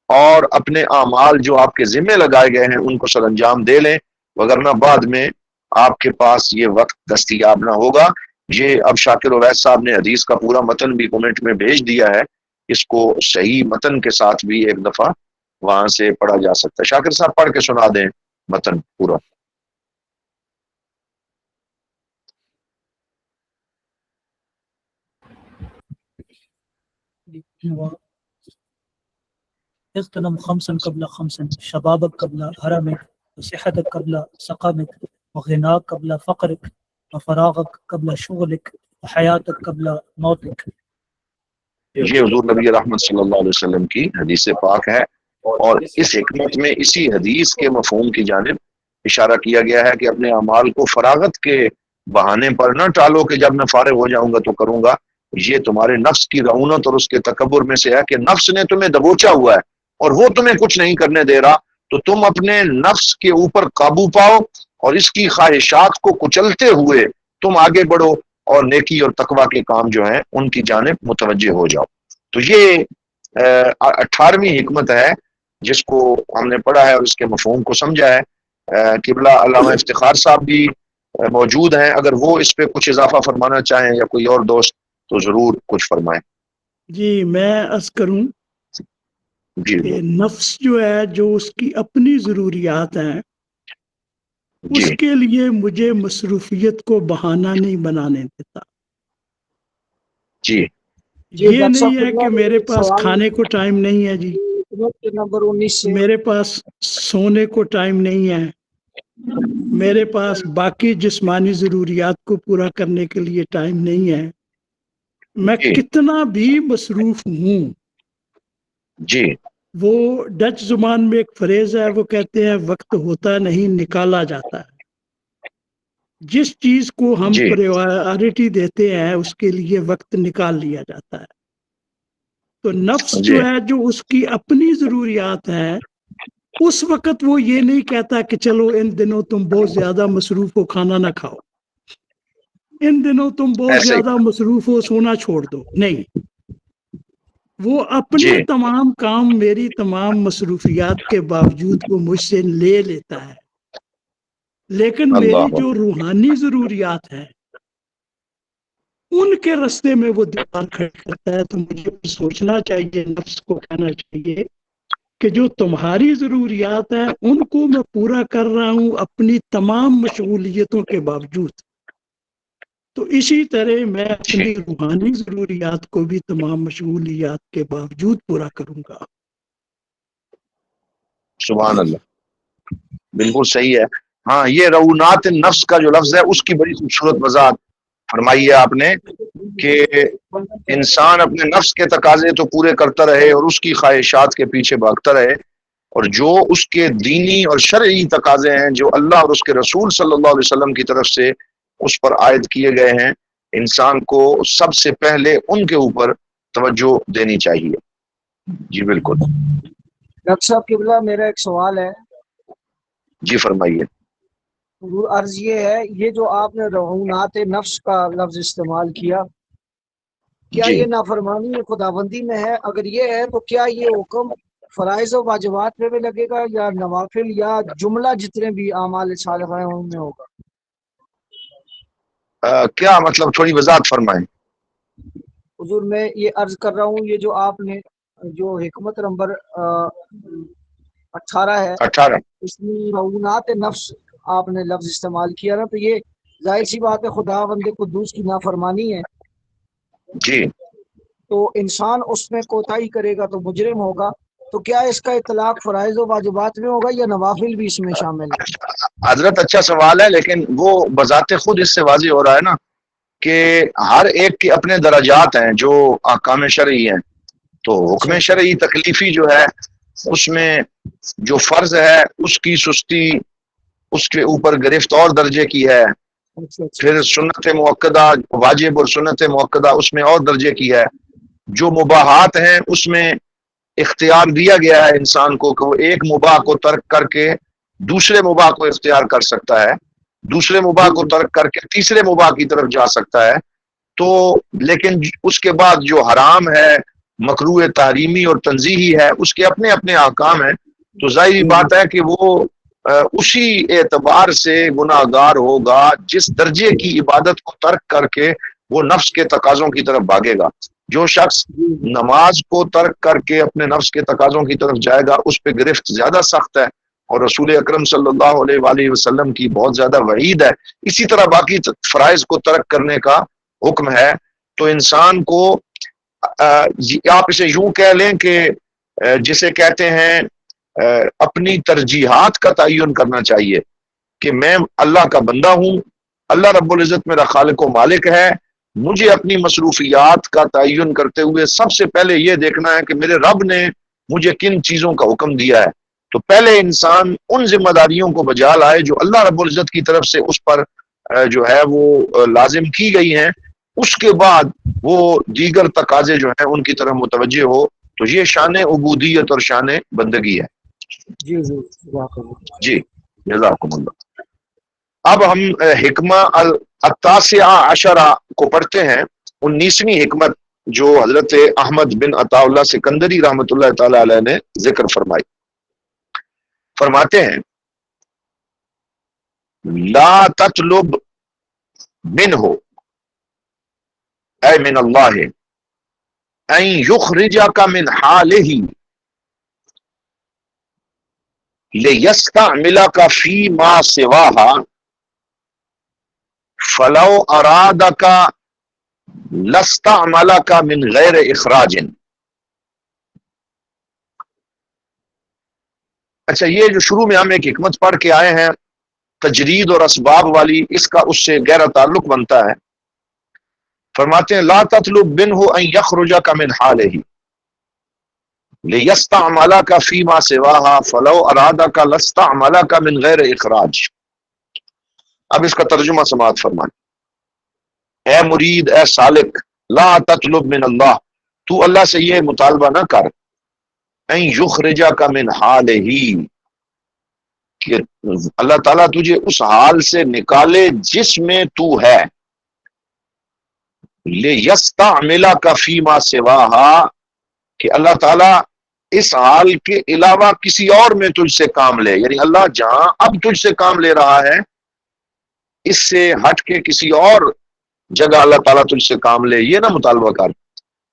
اور اپنے اعمال جو آپ کے ذمہ لگائے گئے ہیں ان کو سر انجام دے لیں، وگرنہ بعد میں آپ کے پاس یہ وقت دستیاب نہ ہوگا. یہ اب شاکر اویس صاحب نے حدیث کا پورا متن بھی کمنٹ میں بھیج دیا ہے، اس کو صحیح متن کے ساتھ بھی ایک دفعہ وہاں سے پڑھا جا سکتا ہے. شاکر صاحب پڑھ کے سنا دیں متن پورا. اغتنم خمسا قبل خمس، شبابك قبل هرمك، وصحتك قبل سقمك، وغناك قبل فقرك، وفراغك قبل شغلك، وحياتك قبل موتك. یہ حضور نبی رحمت صلی اللہ علیہ وسلم کی حدیث پاک ہے، اور اس حکمت میں اسی حدیث کے مفہوم کی جانب اشارہ کیا گیا ہے کہ اپنے اعمال کو فراغت کے بہانے پر نہ ٹالو کہ جب میں فارغ ہو جاؤں گا تو کروں گا. یہ تمہارے نفس کی رعونت اور اس کے تکبر میں سے ہے کہ نفس نے تمہیں دبوچا ہوا ہے اور وہ تمہیں کچھ نہیں کرنے دے رہا. تو تم اپنے نفس کے اوپر قابو پاؤ اور اس کی خواہشات کو کچلتے ہوئے تم آگے بڑھو، اور نیکی اور تقوی کے کام جو ہیں ان کی جانب متوجہ ہو جاؤ. تو یہ 18ویں حکمت ہے جس کو ہم نے پڑھا ہے اور اس کے مفہوم کو سمجھا ہے. قبلہ علامہ افتخار صاحب بھی موجود ہیں، اگر وہ اس پہ کچھ اضافہ فرمانا چاہیں یا کوئی اور دوست تو ضرور کچھ فرمائیں. جی میں عرض کروں جی کہ نفس جو ہے، جو اس کی اپنی ضروریات ہیں، اس جی کے لیے مجھے مصروفیت کو بہانہ نہیں بنانے دیتا. جی جی یہ ڈاکٹر نہیں صاحب ہے کہ میرے پاس کھانے کو ٹائم نہیں ہے جی، نمبر 19 سے میرے پاس سونے کو ٹائم نہیں ہے، میرے پاس باقی جسمانی ضروریات کو پورا کرنے کے لیے ٹائم نہیں ہے. میں جی کتنا بھی مصروف ہوں. جی وہ ڈچ زبان میں ایک فریز ہے، وہ کہتے ہیں وقت ہوتا نہیں نکالا جاتا ہے. جس چیز کو ہم جی پریورٹی دیتے ہیں اس کے لیے وقت نکال لیا جاتا ہے. تو نفس جی جو ہے، جو اس کی اپنی ضروریات ہیں، اس وقت وہ یہ نہیں کہتا کہ چلو ان دنوں تم بہت زیادہ مصروف ہو، کھانا نہ کھاؤ، ان دنوں تم بہت ایسے زیادہ مصروف ہو، سونا چھوڑ دو. نہیں، وہ اپنے جی تمام کام میری تمام مصروفیات کے باوجود وہ مجھ سے لے لیتا ہے. لیکن میری اللہ جو روحانی ضروریات ہیں ان کے راستے میں وہ دیوار کھڑی کرتا ہے. تو مجھے سوچنا چاہیے، نفس کو کہنا چاہیے کہ جو تمہاری ضروریات ہیں ان کو میں پورا کر رہا ہوں اپنی تمام مشغولیتوں کے باوجود، تو اسی طرح میں جی اپنی روحانی ضروریات کو بھی تمام مشغولیات کے باوجود پورا کروں گا. سبحان اللہ، بالکل صحیح ہے. ہاں، یہ رعونات نفس کا جو لفظ ہے اس کی بڑی خوبصورت وضاحت فرمائی ہے آپ نے کہ انسان اپنے نفس کے تقاضے تو پورے کرتا رہے اور اس کی خواہشات کے پیچھے بھاگتا رہے، اور جو اس کے دینی اور شرعی تقاضے ہیں جو اللہ اور اس کے رسول صلی اللہ علیہ وسلم کی طرف سے اس پر عائد کیے گئے ہیں، انسان کو سب سے پہلے ان کے اوپر توجہ دینی چاہیے. جی بالکل. ڈاکٹر صاحب قبلہ میرا ایک سوال ہے. جی فرمائیے. حضور عرض یہ ہے، یہ جو آپ نے رعونات نفس کا لفظ استعمال کیا، کیا جی یہ نافرمانی خداوندی میں ہے؟ اگر یہ ہے تو کیا یہ حکم فرائض و واجبات پہ بھی لگے گا یا نوافل یا جملہ جتنے بھی اعمال صالحہ ہیں ان میں ہوگا؟ کیا مطلب، تھوڑی وضاحت فرمائیں. حضور میں یہ عرض کر رہا ہوں، یہ جو آپ نے جو حکمت نمبر 18 ہے 18. اس میں رعونات نفس آپ نے لفظ استعمال کیا نا، تو یہ ظاہر سی بات ہے خداوند قدوس کی نافرمانی ہے. جی تو انسان اس میں کوتاہی کرے گا تو مجرم ہوگا. تو کیا اس کا اطلاق فرائض و واجبات میں ہوگا یا نوافل بھی اس میں شامل ہے؟ حضرت اچھا سوال ہے، لیکن وہ بذات خود اس سے واضح ہو رہا ہے نا کہ ہر ایک کے اپنے درجات ہیں جو احکام شرعی ہیں. تو حکم شرعی تکلیفی جو ہے اس میں جو فرض ہے اس کی سستی اس کے اوپر گرفت اور درجے کی ہے. پھر سنت موقدہ، واجب اور سنت موقدہ اس میں اور درجے کی ہے. جو مباحات ہیں اس میں اختیار دیا گیا ہے انسان کو کہ وہ ایک مباح کو ترک کر کے دوسرے مباح کو اختیار کر سکتا ہے، دوسرے مباح کو ترک کر کے تیسرے مباح کی طرف جا سکتا ہے. تو لیکن اس کے بعد جو حرام ہے، مکروہ تحریمی اور تنزیہی ہے، اس کے اپنے اپنے احکام ہیں. تو ظاہری بات ہے کہ وہ اسی اعتبار سے گناہگار ہوگا جس درجے کی عبادت کو ترک کر کے وہ نفس کے تقاضوں کی طرف بھاگے گا. جو شخص نماز کو ترک کر کے اپنے نفس کے تقاضوں کی طرف جائے گا اس پہ گرفت زیادہ سخت ہے، اور رسول اکرم صلی اللہ علیہ وآلہ وسلم کی بہت زیادہ وعید ہے. اسی طرح باقی فرائض کو ترک کرنے کا حکم ہے. تو انسان کو آپ اسے یوں کہہ لیں کہ جسے کہتے ہیں اپنی ترجیحات کا تعین کرنا چاہیے کہ میں اللہ کا بندہ ہوں، اللہ رب العزت میرا خالق و مالک ہے. مجھے اپنی مصروفیات کا تعین کرتے ہوئے سب سے پہلے یہ دیکھنا ہے کہ میرے رب نے مجھے کن چیزوں کا حکم دیا ہے. تو پہلے انسان ان ذمہ داریوں کو بجا لائے جو اللہ رب العزت کی طرف سے اس پر جو ہے وہ لازم کی گئی ہیں، اس کے بعد وہ دیگر تقاضے جو ہیں ان کی طرف متوجہ ہو. تو یہ شان عبودیت اور شان بندگی ہے. جی جی جزاکم اللہ. اب ہم حکمہ التاسعہ عشرہ کو پڑھتے ہیں. 19ویں حکمت جو حضرت احمد بن عطا اللہ سکندری رحمۃ اللہ تعالی علیہ نے ذکر فرمائی. فرماتے ہیں لا تطلب منہ اے من اللہ ان یخرجک من حالہ لیستعملک فیما سواہا فلو ارادک لستعملک من غیر اخراج. اچھا، یہ جو شروع میں ہم ایک حکمت پڑھ کے آئے ہیں تجرید اور اسباب والی، اس کا اس سے گہرا تعلق بنتا ہے. فرماتے ہیں لا تطلب منہ ان یخرجک من حالہ لیستعملک فیما سواہا فلو ارادک لستعملک من غیر اخراج. اب اس کا ترجمہ سماعت فرمائیں. اے مرید، اے سالک، لا تطلب من اللہ، تو اللہ سے یہ مطالبہ نہ کر ان یخرجک من حالہ کہ اللہ تعالیٰ تجھے اس حال سے نکالے جس میں تو ہے. لیستعملک فیما سواہا کہ اللہ تعالیٰ اس حال کے علاوہ کسی اور میں تجھ سے کام لے. یعنی اللہ جہاں اب تجھ سے کام لے رہا ہے اس سے ہٹ کے کسی اور جگہ اللہ تعالیٰ تجھ سے کام لے، یہ نہ مطالبہ کر.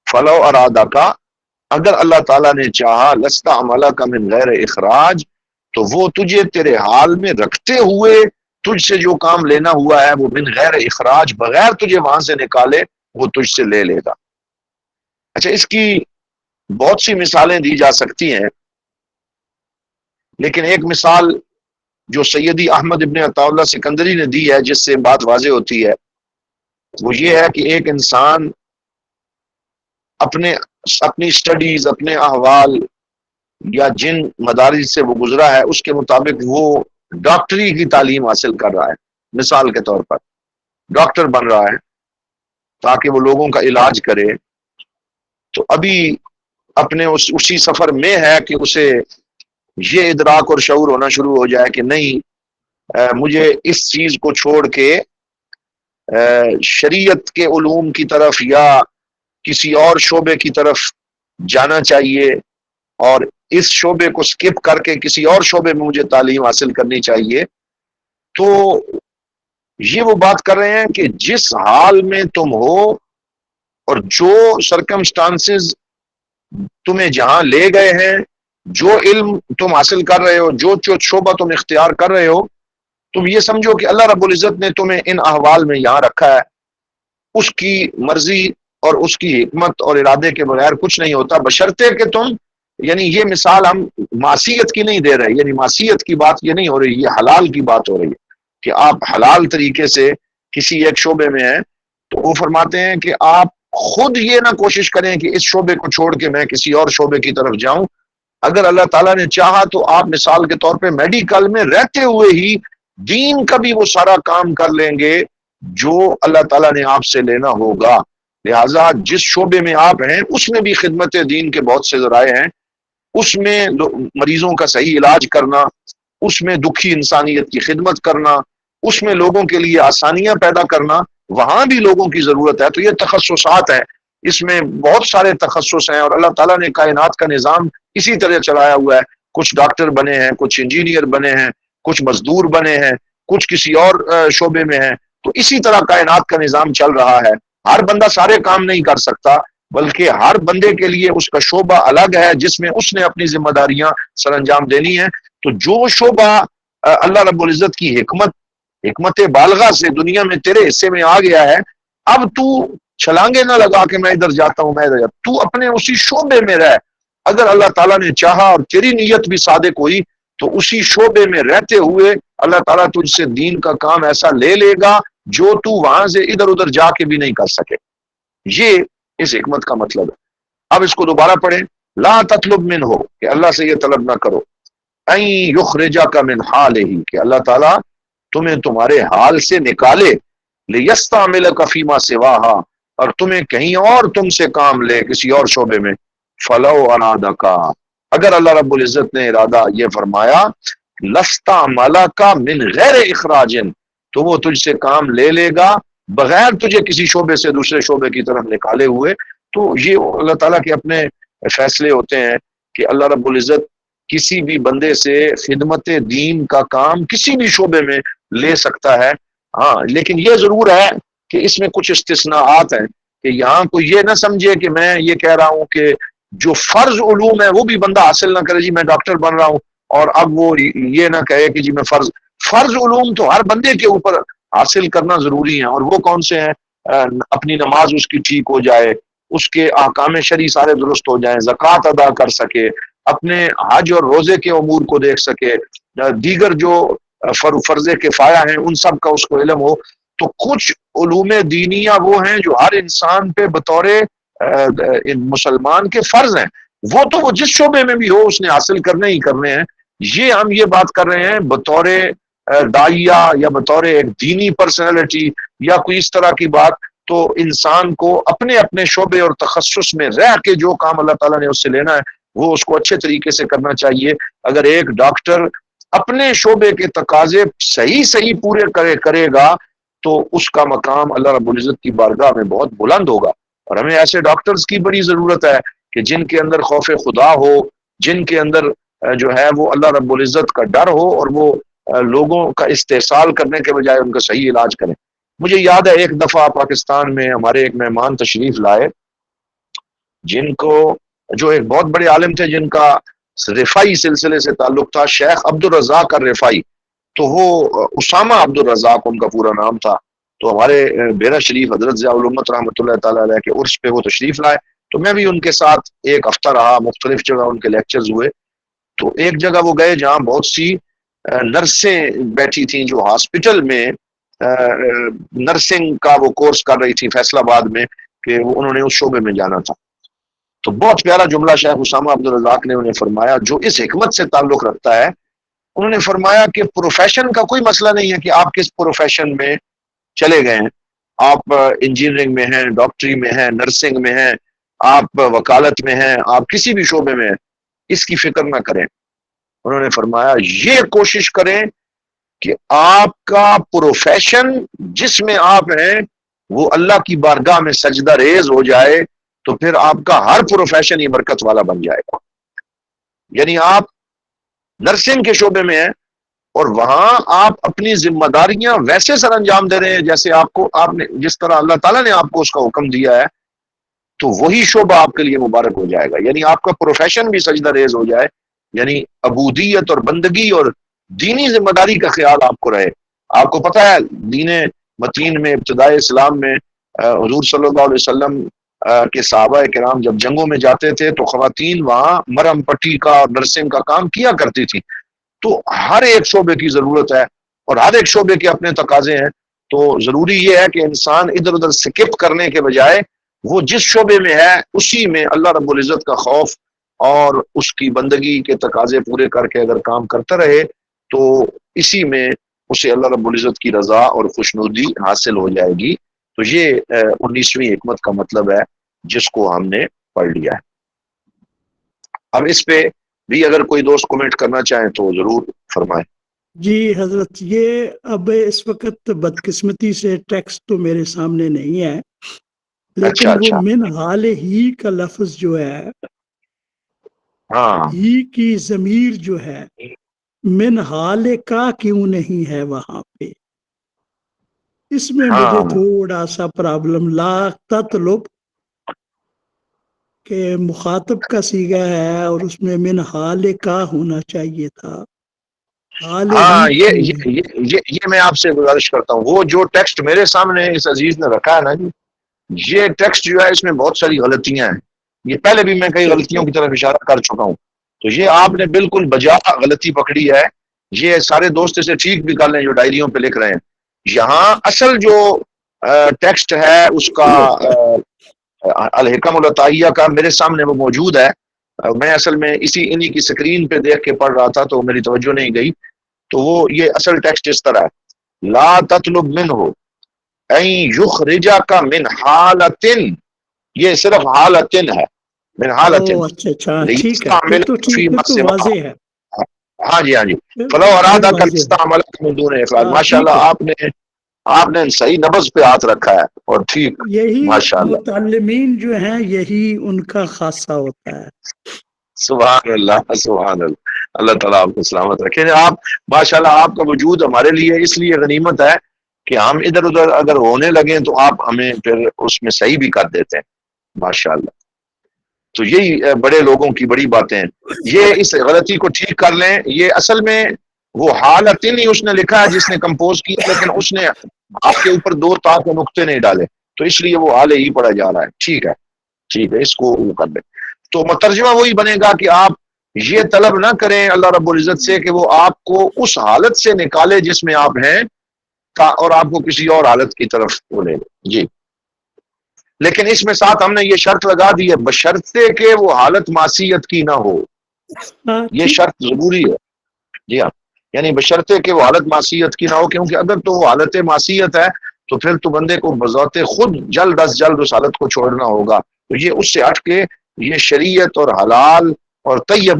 فلو ارادہ کا، اگر اللہ تعالیٰ نے چاہا لستعملک من غیر اخراج، تو وہ تجھے تیرے حال میں رکھتے ہوئے تجھ سے جو کام لینا ہوا ہے وہ من غیر اخراج، بغیر تجھے وہاں سے نکالے وہ تجھ سے لے لے گا. اچھا، اس کی بہت سی مثالیں دی جا سکتی ہیں، لیکن ایک مثال جو سیدی احمد ابن عطا اللہ سکندری نے دی ہے جس سے بات واضح ہوتی ہے، وہ یہ ہے کہ ایک انسان اپنی سٹڈیز، اپنے احوال یا جن مدارس سے وہ گزرا ہے اس کے مطابق وہ ڈاکٹری کی تعلیم حاصل کر رہا ہے. مثال کے طور پر ڈاکٹر بن رہا ہے تاکہ وہ لوگوں کا علاج کرے. تو ابھی اپنے اسی سفر میں ہے کہ اسے یہ ادراک اور شعور ہونا شروع ہو جائے کہ نہیں، مجھے اس چیز کو چھوڑ کے شریعت کے علوم کی طرف یا کسی اور شعبے کی طرف جانا چاہیے، اور اس شعبے کو سکپ کر کے کسی اور شعبے میں مجھے تعلیم حاصل کرنی چاہیے. تو یہ وہ بات کر رہے ہیں کہ جس حال میں تم ہو اور جو سرکمسٹانسز تمہیں جہاں لے گئے ہیں، جو علم تم حاصل کر رہے ہو، جو شعبہ تم اختیار کر رہے ہو، تم یہ سمجھو کہ اللہ رب العزت نے تمہیں ان احوال میں یہاں رکھا ہے. اس کی مرضی اور اس کی حکمت اور ارادے کے بغیر کچھ نہیں ہوتا، بشرطے کہ تم، یعنی یہ مثال ہم معصیت کی نہیں دے رہے، یعنی معصیت کی بات یہ نہیں ہو رہی، یہ حلال کی بات ہو رہی ہے کہ آپ حلال طریقے سے کسی ایک شعبے میں ہیں. تو وہ فرماتے ہیں کہ آپ خود یہ نہ کوشش کریں کہ اس شعبے کو چھوڑ کے میں کسی اور شعبے کی طرف جاؤں. اگر اللہ تعالیٰ نے چاہا تو آپ مثال کے طور پہ میڈیکل میں رہتے ہوئے ہی دین کا بھی وہ سارا کام کر لیں گے جو اللہ تعالیٰ نے آپ سے لینا ہوگا. لہٰذا جس شعبے میں آپ ہیں اس میں بھی خدمت دین کے بہت سے ذرائع ہیں، اس میں مریضوں کا صحیح علاج کرنا، اس میں دکھی انسانیت کی خدمت کرنا، اس میں لوگوں کے لیے آسانیاں پیدا کرنا، وہاں بھی لوگوں کی ضرورت ہے. تو یہ تخصصات ہیں، اس میں بہت سارے تخصص ہیں، اور اللہ تعالیٰ نے کائنات کا نظام اسی طرح چلایا ہوا ہے. کچھ ڈاکٹر بنے ہیں، کچھ انجینئر بنے ہیں، کچھ مزدور بنے ہیں، کچھ کسی اور شعبے میں ہیں. تو اسی طرح کائنات کا نظام چل رہا ہے. ہر بندہ سارے کام نہیں کر سکتا، بلکہ ہر بندے کے لیے اس کا شعبہ الگ ہے جس میں اس نے اپنی ذمہ داریاں سر انجام دینی ہیں. تو جو شعبہ اللہ رب العزت کی حکمت بالغہ سے دنیا میں تیرے حصے میں آ گیا ہے، اب تو چھلانگے نہ لگا کہ میں ادھر جاتا ہوں، میں ادھر جاتا ہوں. تو اپنے اسی شعبے میں رہ. اگر اللہ تعالیٰ نے چاہا اور تیری نیت بھی صادق ہوئی تو اسی شعبے میں رہتے ہوئے اللہ تعالیٰ تجھ سے دین کا کام ایسا لے لے گا جو تو وہاں سے ادھر ادھر جا کے بھی نہیں کر سکے. یہ اس حکمت کا مطلب ہے. اب اس کو دوبارہ پڑھیں. لا تطلب من ہو کہ اللہ سے یہ طلب نہ کرو، این یخرجک من حالہ کہ اللہ تعالیٰ تمہیں تمہارے حال سے نکالے، لیستعملک فیما سواہا اور تمہیں کہیں اور تم سے کام لے کسی اور شعبے میں. فلو ارادک اگر اللہ رب العزت نے ارادہ یہ فرمایا لستعملک من غیر اخراج تو وہ تجھ سے کام لے لے گا بغیر تجھے کسی شعبے سے دوسرے شعبے کی طرف نکالے ہوئے. تو یہ اللہ تعالیٰ کے اپنے فیصلے ہوتے ہیں کہ اللہ رب العزت کسی بھی بندے سے خدمت دین کا کام کسی بھی شعبے میں لے سکتا ہے. ہاں لیکن یہ ضرور ہے کہ اس میں کچھ استثناءات ہیں کہ یہاں کوئی یہ نہ سمجھے کہ میں یہ کہہ رہا ہوں کہ جو فرض علوم ہے وہ بھی بندہ حاصل نہ کرے. جی میں ڈاکٹر بن رہا ہوں اور اب وہ یہ نہ کہے کہ جی میں فرض علوم تو ہر بندے کے اوپر حاصل کرنا ضروری ہے. اور وہ کون سے ہیں؟ اپنی نماز اس کی ٹھیک ہو جائے، اس کے احکام شرعی سارے درست ہو جائیں، زکوٰۃ ادا کر سکے، اپنے حج اور روزے کے امور کو دیکھ سکے، دیگر جو فرض کفایہ ہیں ان سب کا اس کو علم ہو. تو کچھ علوم دینیہ وہ ہیں جو ہر انسان پہ بطور مسلمان کے فرض ہیں، وہ تو وہ جس شعبے میں بھی ہو اس نے حاصل کرنے ہی کرنے ہیں. یہ ہم یہ بات کر رہے ہیں بطور داعیہ یا بطور ایک دینی پرسنالٹی یا کوئی اس طرح کی بات. تو انسان کو اپنے اپنے شعبے اور تخصص میں رہ کے جو کام اللہ تعالیٰ نے اس سے لینا ہے وہ اس کو اچھے طریقے سے کرنا چاہیے. اگر ایک ڈاکٹر اپنے شعبے کے تقاضے صحیح پورے کرے گا تو اس کا مقام اللہ رب العزت کی بارگاہ میں بہت بلند ہوگا. اور ہمیں ایسے ڈاکٹرز کی بڑی ضرورت ہے کہ جن کے اندر خوف خدا ہو، جن کے اندر جو ہے وہ اللہ رب العزت کا ڈر ہو، اور وہ لوگوں کا استحصال کرنے کے بجائے ان کا صحیح علاج کریں. مجھے یاد ہے ایک دفعہ پاکستان میں ہمارے ایک مہمان تشریف لائے جن کو جو ایک بہت بڑے عالم تھے جن کا رفاعی سلسلے سے تعلق تھا، شیخ عبد الرزاق الرفاعی. تو وہ اسامہ عبد الرزاق ان کا پورا نام تھا. تو ہمارے بیرا شریف حضرت ضیاء الامت رحمۃ اللہ تعالیٰ علیہ کے عرس پہ وہ تشریف لائے. تو میں بھی ان کے ساتھ ایک ہفتہ رہا، مختلف جگہ ان کے لیکچرز ہوئے. تو ایک جگہ وہ گئے جہاں بہت سی نرسیں بیٹھی تھیں جو ہاسپٹل میں نرسنگ کا وہ کورس کر رہی تھی فیصل آباد میں، کہ انہوں نے اس شعبے میں جانا تھا. تو بہت پیارا جملہ شیخ اسامہ عبد الرزاق نے انہیں فرمایا جو اس حکمت سے تعلق رکھتا ہے. انہوں نے فرمایا کہ پروفیشن کا کوئی مسئلہ نہیں ہے کہ آپ کس پروفیشن میں چلے گئے ہیں. آپ انجینئرنگ میں ہیں، ڈاکٹری میں ہیں، نرسنگ میں ہیں، آپ وکالت میں ہیں، آپ کسی بھی شعبے میں ہیں، اس کی فکر نہ کریں. انہوں نے فرمایا یہ کوشش کریں کہ آپ کا پروفیشن جس میں آپ ہیں وہ اللہ کی بارگاہ میں سجدہ ریز ہو جائے، تو پھر آپ کا ہر پروفیشن ہی برکت والا بن جائے گا. یعنی آپ نرسنگ کے شعبے میں ہیں اور وہاں آپ اپنی ذمہ داریاں ویسے سر انجام دے رہے ہیں جیسے آپ نے جس طرح اللہ تعالیٰ نے آپ کو اس کا حکم دیا ہے، تو وہی شعبہ آپ کے لیے مبارک ہو جائے گا. یعنی آپ کا پروفیشن بھی سجدہ ریز ہو جائے، یعنی عبودیت اور بندگی اور دینی ذمہ داری کا خیال آپ کو رہے. آپ کو پتہ ہے دین متین میں ابتدائے اسلام میں حضور صلی اللہ علیہ وسلم کے صحابہ کرام جب جنگوں میں جاتے تھے تو خواتین وہاں مرہم پٹی کا اور نرسنگ کا کام کیا کرتی تھی. تو ہر ایک شعبے کی ضرورت ہے اور ہر ایک شعبے کے اپنے تقاضے ہیں. تو ضروری یہ ہے کہ انسان ادھر ادھر سکپ کرنے کے بجائے وہ جس شعبے میں ہے اسی میں اللہ رب العزت کا خوف اور اس کی بندگی کے تقاضے پورے کر کے اگر کام کرتا رہے تو اسی میں اسے اللہ رب العزت کی رضا اور خوشنودی حاصل ہو جائے گی. تو یہ 19ویں حکمت کا مطلب ہے جس کو ہم نے پڑھ لیا ہے. اب اس پہ بھی اگر کوئی دوست کمنٹ کرنا چاہیں تو ضرور فرمائیں. جی حضرت، یہ اب اس وقت بدقسمتی سے ٹیکسٹ تو میرے سامنے نہیں ہے، لیکن اچھا وہ من حال ہی کا لفظ جو ہے، ہاں ہی کی ضمیر جو ہے من حال کا کیوں نہیں ہے وہاں پہ؟ اس میں مجھے تھوڑا سا پرابلم. لا تطلب کہ مخاطب کا صیغہ ہے اور اس میں من حال کا ہونا چاہیے تھا. ہاں یہ میں آپ سے گزارش کرتا ہوں، وہ جو ٹیکسٹ میرے سامنے اس عزیز نے رکھا ہے نا جی، یہ ٹیکسٹ جو ہے اس میں بہت ساری غلطیاں ہیں. یہ پہلے بھی میں کئی غلطیوں کی طرف اشارہ کر چکا ہوں. تو یہ آپ نے بالکل بجا غلطی پکڑی ہے. یہ سارے دوست اسے ٹھیک بھی کر لیں جو ڈائریوں پہ لکھ رہے ہیں. یہاں اصل جو ٹیکسٹ ہے اس کا الحکم العطائیہ کا میرے سامنے وہ موجود ہے. میں اصل میں انہی کی سکرین پہ دیکھ کے پڑھ رہا تھا تو میری توجہ نہیں گئی. تو وہ یہ اصل ٹیکسٹ اس طرح ہے، لا تطلب منہ ان یخرجک من حالتن. یہ صرف حالتن ہے، من حالتن. اچھا ٹھیک ہے، پھر تو واضح ہے. ہاں جی فلو ارادہ کا استعمال من دون اخراج. ماشاءاللہ آپ نے آپ نے صحیح نبض پہ ہاتھ رکھا ہے اور ٹھیک. یہی ماشاءاللہ. متعلمین جو ہیں یہی ان کا خاصہ ہوتا ہے. سبحان اللہ سبحان اللہ. اللہ تعالیٰ آپ کو سلامت رکھے. آپ ماشاءاللہ آپ کا وجود ہمارے لیے اس لیے غنیمت ہے کہ ہم ادھر ادھر اگر ہونے لگیں تو آپ ہمیں پھر اس میں صحیح بھی کر دیتے ہیں. ماشاءاللہ. تو یہی بڑے لوگوں کی بڑی باتیں ہیں. یہ اس غلطی کو ٹھیک کر لیں. یہ اصل میں وہ حالت نہیں اس نے لکھا ہے جس نے کمپوز کیا، لیکن اس نے آپ کے اوپر 2 تا کے نقطے نہیں ڈالے، تو اس لیے وہ حال ہی پڑا جا رہا ہے. ٹھیک ہے ٹھیک ہے، اس کو وہ کر دیں. تو مترجمہ وہی بنے گا کہ آپ یہ طلب نہ کریں اللہ رب العزت سے کہ وہ آپ کو اس حالت سے نکالے جس میں آپ ہیں اور آپ کو کسی اور حالت کی طرف وہ لے لے. جی. لیکن اس میں ساتھ ہم نے یہ شرط لگا دی ہے بشرطے کہ وہ حالت معصیت کی نہ ہو. یہ شرط ضروری ہے. جی ہاں، یعنی بشرطے کہ وہ حالت معصیت کی نہ ہو، کیونکہ اگر تو وہ حالت معصیت ہے تو پھر تو بندے کو بذات خود جلد از جلد اس حالت کو چھوڑنا ہوگا. تو یہ اس سے ہٹ کے یہ شریعت اور حلال اور طیب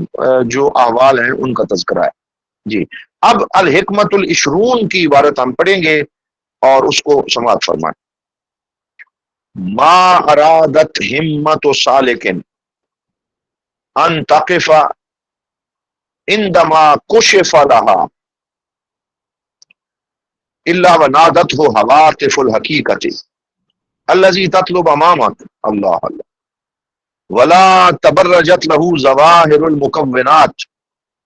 جو احوال ہیں ان کا تذکرہ ہے. جی. اب الحکمت العشرون کی عبارت ہم پڑھیں گے اور اس کو سماعت فرمائیں. ما ارادت ہمت سالکن ان تقف عندما کشف لها الا ونادته هواتف الحقیقت الذی تطلب امامک اللہ اللہ ولا تبرجت له ظواہر المکونات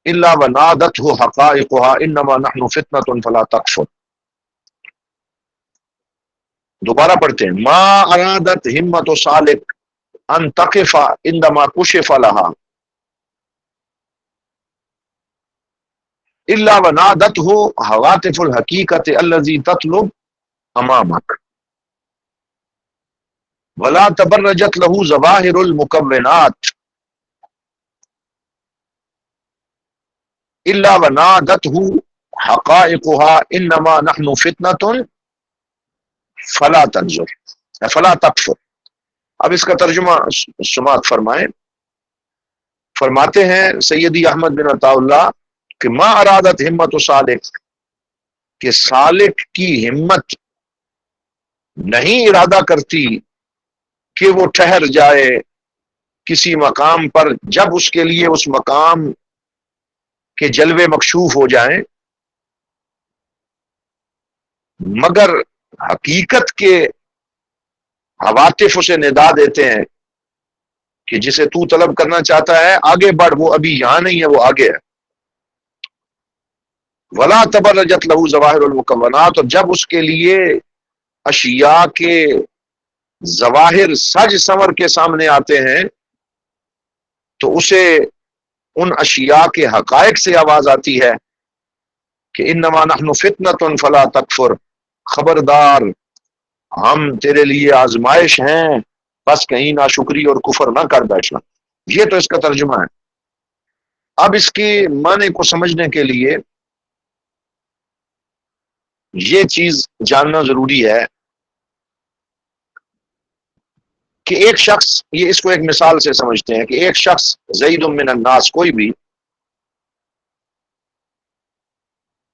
الا ونادته حقائقها انما نحن فتنة فلا تکفر. دوبارہ پڑھتے ہیں. ما ارادت ہمت سالک ان تقف عندما کشف لها الا ونادته حواتف الحقیقت الذی تطلب امامک ولا تبرجت له ظواہر المکونات الا ونادته حقائقها انما نحن فتنة فلا تنظر فلا تکفر. اب اس کا ترجمہ سماعت فرمائیں. فرماتے ہیں سیدی احمد بن عطا اللہ کہ ما ارادت ہمت سالک، کہ سالک کی ہمت نہیں ارادہ کرتی کہ وہ ٹھہر جائے کسی مقام پر جب اس کے لیے اس مقام کے جلوے مکشوف ہو جائیں، مگر حقیقت کے حواتف اسے ندا دیتے ہیں کہ جسے تو طلب کرنا چاہتا ہے آگے بڑھ، وہ ابھی یہاں نہیں ہے، وہ آگے ہے. ولا تبرجت له ظواہر المکونات، اور جب اس کے لیے اشیاء کے ظواہر سج سنور کے سامنے آتے ہیں تو اسے ان اشیاء کے حقائق سے آواز آتی ہے کہ انما نحن فتنة فلا تکفر، خبردار ہم تیرے لیے آزمائش ہیں، بس کہیں ناشکری اور کفر نہ کر بیٹھنا. یہ تو اس کا ترجمہ ہے. اب اس کے معنی کو سمجھنے کے لیے یہ چیز جاننا ضروری ہے کہ ایک شخص، یہ اس کو ایک مثال سے سمجھتے ہیں کہ ایک شخص زید من الناس، کوئی بھی،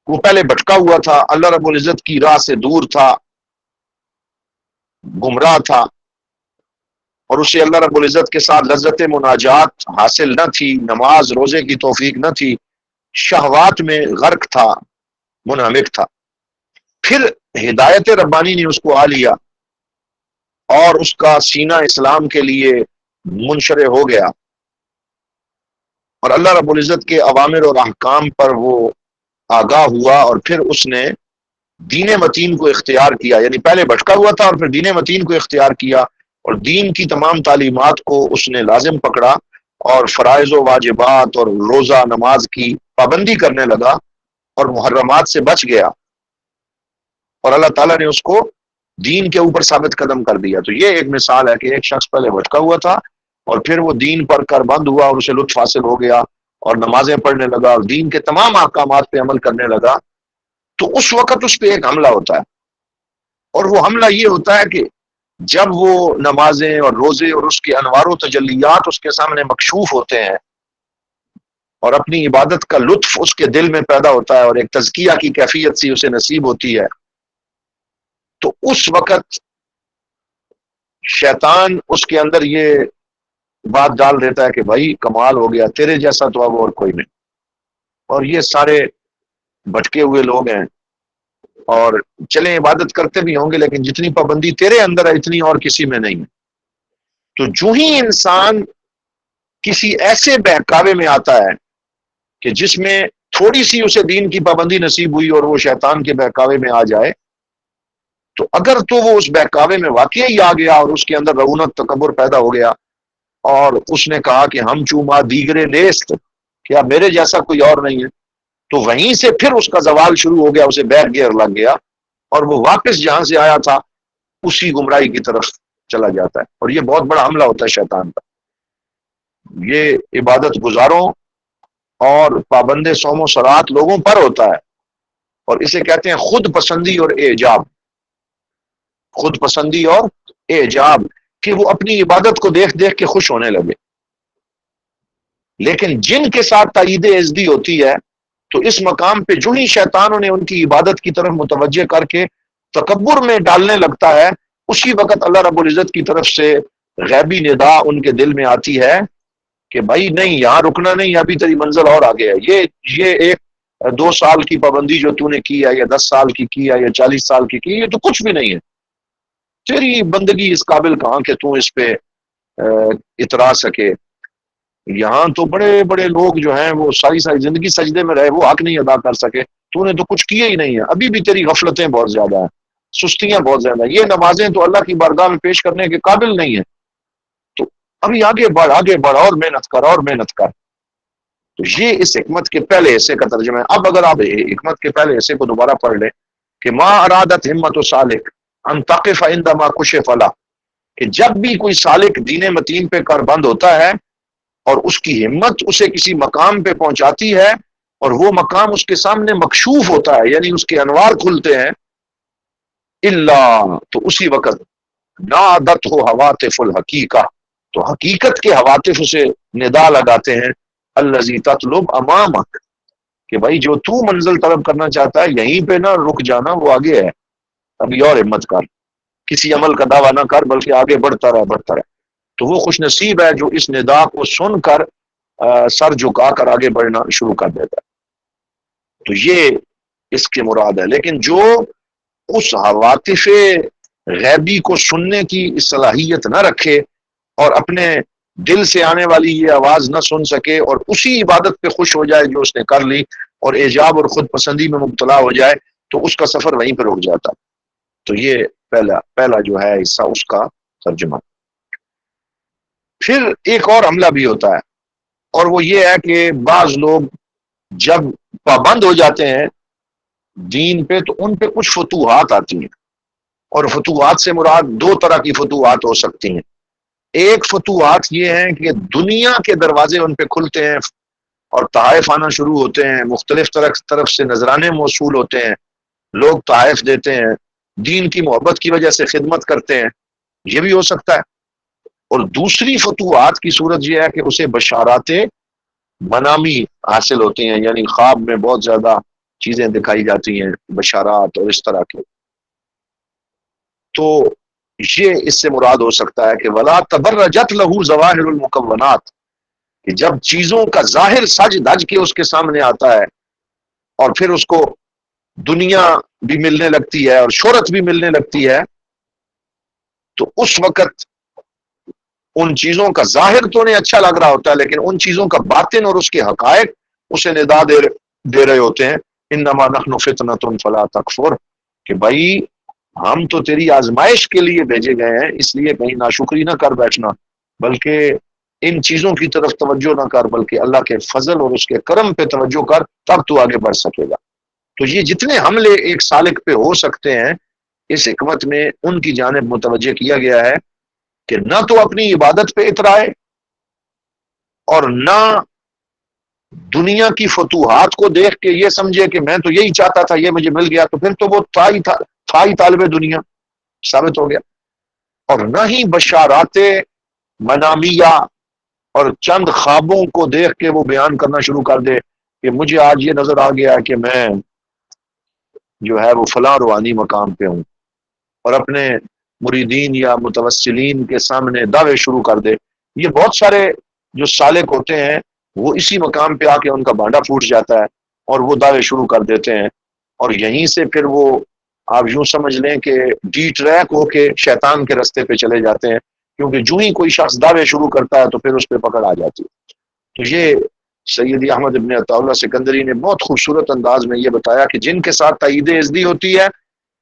وہ پہلے بھٹکا ہوا تھا، اللہ رب العزت کی راہ سے دور تھا، گمراہ تھا، اور اسے اللہ رب العزت کے ساتھ لذت مناجات حاصل نہ تھی، نماز روزے کی توفیق نہ تھی، شہوات میں غرق تھا، منہمک تھا. پھر ہدایت ربانی نے اس کو آ لیا اور اس کا سینہ اسلام کے لیے منشرح ہو گیا، اور اللہ رب العزت کے اوامر اور احکام پر وہ آگاہ ہوا، اور پھر اس نے دین متین کو اختیار کیا. یعنی پہلے بھٹکا ہوا تھا اور پھر دین متین کو اختیار کیا، اور دین کی تمام تعلیمات کو اس نے لازم پکڑا اور فرائض و واجبات اور روزہ نماز کی پابندی کرنے لگا اور محرمات سے بچ گیا، اور اللہ تعالیٰ نے اس کو دین کے اوپر ثابت قدم کر دیا. تو یہ ایک مثال ہے کہ ایک شخص پہلے بھٹکا ہوا تھا اور پھر وہ دین پر کر بند ہوا اور اسے لطف حاصل ہو گیا اور نمازیں پڑھنے لگا اور دین کے تمام احکامات پہ عمل کرنے لگا. تو اس وقت اس پہ ایک حملہ ہوتا ہے، اور وہ حملہ یہ ہوتا ہے کہ جب وہ نمازیں اور روزے اور اس کے انوار و تجلیات اس کے سامنے مکشوف ہوتے ہیں اور اپنی عبادت کا لطف اس کے دل میں پیدا ہوتا ہے اور ایک تزکیہ کی کیفیت سی اسے نصیب ہوتی ہے، تو اس وقت شیطان اس کے اندر یہ بات ڈال دیتا ہے کہ بھائی کمال ہو گیا، تیرے جیسا تو اب اور کوئی نہیں، اور یہ سارے بھٹکے ہوئے لوگ ہیں اور چلیں عبادت کرتے بھی ہوں گے لیکن جتنی پابندی تیرے اندر ہے اتنی اور کسی میں نہیں ہے۔ تو جو ہی انسان کسی ایسے بہکاوے میں آتا ہے کہ جس میں تھوڑی سی اسے دین کی پابندی نصیب ہوئی اور وہ شیطان کے بہکاوے میں آ جائے، تو اگر تو وہ اس بہکاوے میں واقعی آ گیا اور اس کے اندر رعونت تکبر پیدا ہو گیا اور اس نے کہا کہ ہم چوما دیگرے نیست، کیا میرے جیسا کوئی اور نہیں ہے، تو وہیں سے پھر اس کا زوال شروع ہو گیا، اسے بیک گیئر لگ گیا اور وہ واپس جہاں سے آیا تھا اسی گمراہی کی طرف چلا جاتا ہے۔ اور یہ بہت بڑا حملہ ہوتا ہے شیطان کا۔ یہ عبادت گزاروں اور پابند صوم و صلات لوگوں پر ہوتا ہے، اور اسے کہتے ہیں خود پسندی اور اعجاب۔ خود پسندی اور اعجاب، کہ وہ اپنی عبادت کو دیکھ دیکھ کے خوش ہونے لگے۔ لیکن جن کے ساتھ تائید عزدی ہوتی ہے تو اس مقام پہ جو ہی شیطان انہیں ان کی عبادت کی طرف متوجہ کر کے تکبر میں ڈالنے لگتا ہے، اسی وقت اللہ رب العزت کی طرف سے غیبی ندا ان کے دل میں آتی ہے کہ بھائی نہیں، یہاں رکنا نہیں، ابھی تیری منزل اور آگے ہے۔ یہ ایک 2 سال کی پابندی جو تو نے کی ہے یا 10 سال کی ہے یا 40 سال کی، یہ تو کچھ بھی نہیں ہے۔ تیری بندگی اس قابل کہاں کہ تو اس پہ اترا سکے۔ یہاں تو بڑے بڑے لوگ جو ہیں وہ ساری زندگی سجدے میں رہے، وہ حق نہیں ادا کر سکے، تو نے تو کچھ کیا ہی نہیں ہے، ابھی بھی تیری غفلتیں بہت زیادہ ہیں، سستیاں بہت زیادہ ہیں، یہ نمازیں تو اللہ کی بارگاہ میں پیش کرنے کے قابل نہیں ہیں، تو ابھی آگے بڑھ اور محنت کر۔ تو یہ اس حکمت کے پہلے حصے کا ترجمہ ہے۔ اب اگر آپ حکمت کے پہلے حصے کو دوبارہ پڑھ لیں کہ ما ارادت ہمت و سالک ان تقف عندما کشف له، کہ جب بھی کوئی سالک دین متین پہ کر بند ہوتا ہے اور اس کی ہمت اسے کسی مقام پہ پہنچاتی ہے اور وہ مقام اس کے سامنے مکشوف ہوتا ہے، یعنی اس کے انوار کھلتے ہیں، اللہ، تو اسی وقت نادت ہو حواتف الحقیقہ، تو حقیقت کے حواتف اسے ندا لگاتے ہیں، الذی تطلب امامک، کہ بھائی جو تو منزل طلب کرنا چاہتا ہے یہیں پہ نہ رک جانا، وہ آگے ہے، ابھی اور ہمت کر، کسی عمل کا دعویٰ نہ کر بلکہ آگے بڑھتا رہ۔ تو وہ خوش نصیب ہے جو اس ندا کو سن کر سر جھکا کر آگے بڑھنا شروع کر دیتا ہے۔ تو یہ اس کی مراد ہے۔ لیکن جو اس حواتف غیبی کو سننے کی صلاحیت نہ رکھے اور اپنے دل سے آنے والی یہ آواز نہ سن سکے اور اسی عبادت پہ خوش ہو جائے جو اس نے کر لی اور اعجاب اور خود پسندی میں مبتلا ہو جائے، تو اس کا سفر وہیں پہ رک جاتا۔ تو یہ پہلا جو ہے حصہ اس کا ترجمہ۔ پھر ایک اور حملہ بھی ہوتا ہے، اور وہ یہ ہے کہ بعض لوگ جب پابند ہو جاتے ہیں دین پہ تو ان پہ کچھ فتوحات آتی ہیں، اور فتوحات سے مراد 2 طرح کی فتوحات ہو سکتی ہیں۔ ایک فتوحات یہ ہیں کہ دنیا کے دروازے ان پہ کھلتے ہیں اور تحائف آنا شروع ہوتے ہیں، مختلف طرف سے نذرانے موصول ہوتے ہیں، لوگ تحائف دیتے ہیں، دین کی محبت کی وجہ سے خدمت کرتے ہیں، یہ بھی ہو سکتا ہے۔ اور دوسری فتوحات کی صورت یہ ہے کہ اسے بشارات منامی حاصل ہوتی ہیں، یعنی خواب میں بہت زیادہ چیزیں دکھائی جاتی ہیں، بشارات اور اس طرح کے۔ تو یہ اس سے مراد ہو سکتا ہے کہ ولا تبرجت له ظواہر المکونات، کہ جب چیزوں کا ظاہر سج دھج کے اس کے سامنے آتا ہے اور پھر اس کو دنیا بھی ملنے لگتی ہے اور شہرت بھی ملنے لگتی ہے، تو اس وقت ان چیزوں کا ظاہر تو انہیں اچھا لگ رہا ہوتا ہے لیکن ان چیزوں کا باطن اور اس کے حقائق اسے ندا دے رہے ہوتے ہیں، انما نحن فتنۃ فلا تکفر، کہ بھائی ہم تو تیری آزمائش کے لیے بھیجے گئے ہیں، اس لیے کہیں ناشکری نہ کر بیٹھنا، بلکہ ان چیزوں کی طرف توجہ نہ کر بلکہ اللہ کے فضل اور اس کے کرم پہ توجہ کر، تب تو آگے بڑھ سکے گا۔ تو یہ جتنے حملے ایک سالک پہ ہو سکتے ہیں اس حکمت میں ان کی جانب متوجہ کیا گیا ہے کہ نہ تو اپنی عبادت پہ اترائے اور نہ دنیا کی فتوحات کو دیکھ کے یہ سمجھے کہ میں تو یہی چاہتا تھا، یہ مجھے مل گیا، تو پھر تو وہ تھا ہی طالب دنیا ثابت ہو گیا۔ اور نہ ہی بشارات منامیہ اور چند خوابوں کو دیکھ کے وہ بیان کرنا شروع کر دے کہ مجھے آج یہ نظر آ گیا کہ میں جو ہے وہ فلاں روحانی مقام پہ ہوں، اور اپنے مریدین یا متوسلین کے سامنے دعوے شروع کر دے. یہ بہت سارے جو سالک ہوتے ہیں وہ اسی مقام پہ آ کے ان کا بانڈا پھوٹ جاتا ہے اور وہ دعوے شروع کر دیتے ہیں، اور یہیں سے پھر وہ آپ یوں سمجھ لیں کہ ڈی ٹریک ہو کے شیطان کے رستے پہ چلے جاتے ہیں، کیونکہ جو ہی کوئی شخص دعوے شروع کرتا ہے تو پھر اس پہ پکڑ آ جاتی ہے. تو یہ سیدی احمد ابن عطا اللہ سکندری نے بہت خوبصورت انداز میں یہ بتایا کہ جن کے ساتھ تائید ازدی ہوتی ہے،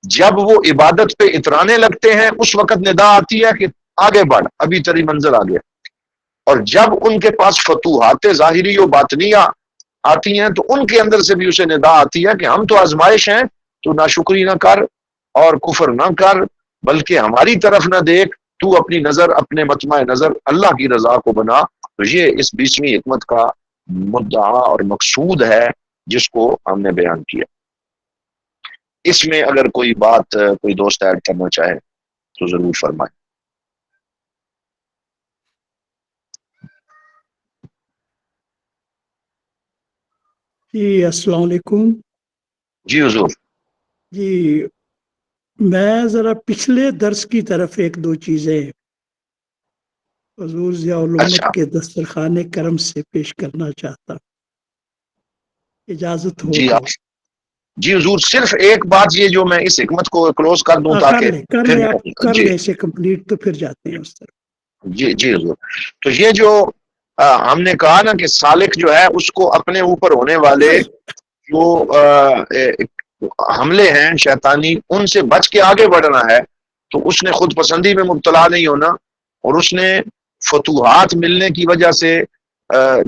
جب وہ عبادت پہ اترانے لگتے ہیں اس وقت ندا آتی ہے کہ آگے بڑھ، ابھی تیری منزل آگے. اور جب ان کے پاس فتوحات ظاہری و باطنیہ آتی ہیں تو ان کے اندر سے بھی اسے ندا آتی ہے کہ ہم تو آزمائش ہیں، تو ناشکری نہ کر اور کفر نہ کر، بلکہ ہماری طرف نہ دیکھ، تو اپنی نظر، اپنے مطمع نظر اللہ کی رضا کو بنا. تو یہ اس 20ویں حکمت کا مدعا اور مقصود ہے جس کو ہم نے بیان کیا. اس میں اگر کوئی بات کوئی دوست ایڈ کرنا چاہے تو ضرور فرمائیں. جی السلام علیکم. جی حضور. جی میں ذرا پچھلے درس کی طرف ایک دو چیزیں حضور ضیاء الامت اچھا کے دسترخوان کرم سے پیش کرنا چاہتا ہوں، اجازت ہو جی تو؟ آپ جی حضور، صرف ایک بات یہ جو میں اس حکمت کو کلوز کر دوں کر تاکہ لیں پھر آپ کر جی لیں اسے کمپلیٹ، تو پھر جاتے ہیں اس طرف. جی جی حضور. تو یہ جو ہم نے کہا نا کہ سالک جو ہے اس کو اپنے اوپر ہونے والے جو حملے ہیں شیطانی، ان سے بچ کے آگے بڑھنا ہے. تو اس نے خود پسندی میں مبتلا نہیں ہونا، اور اس نے فتوحات ملنے کی وجہ سے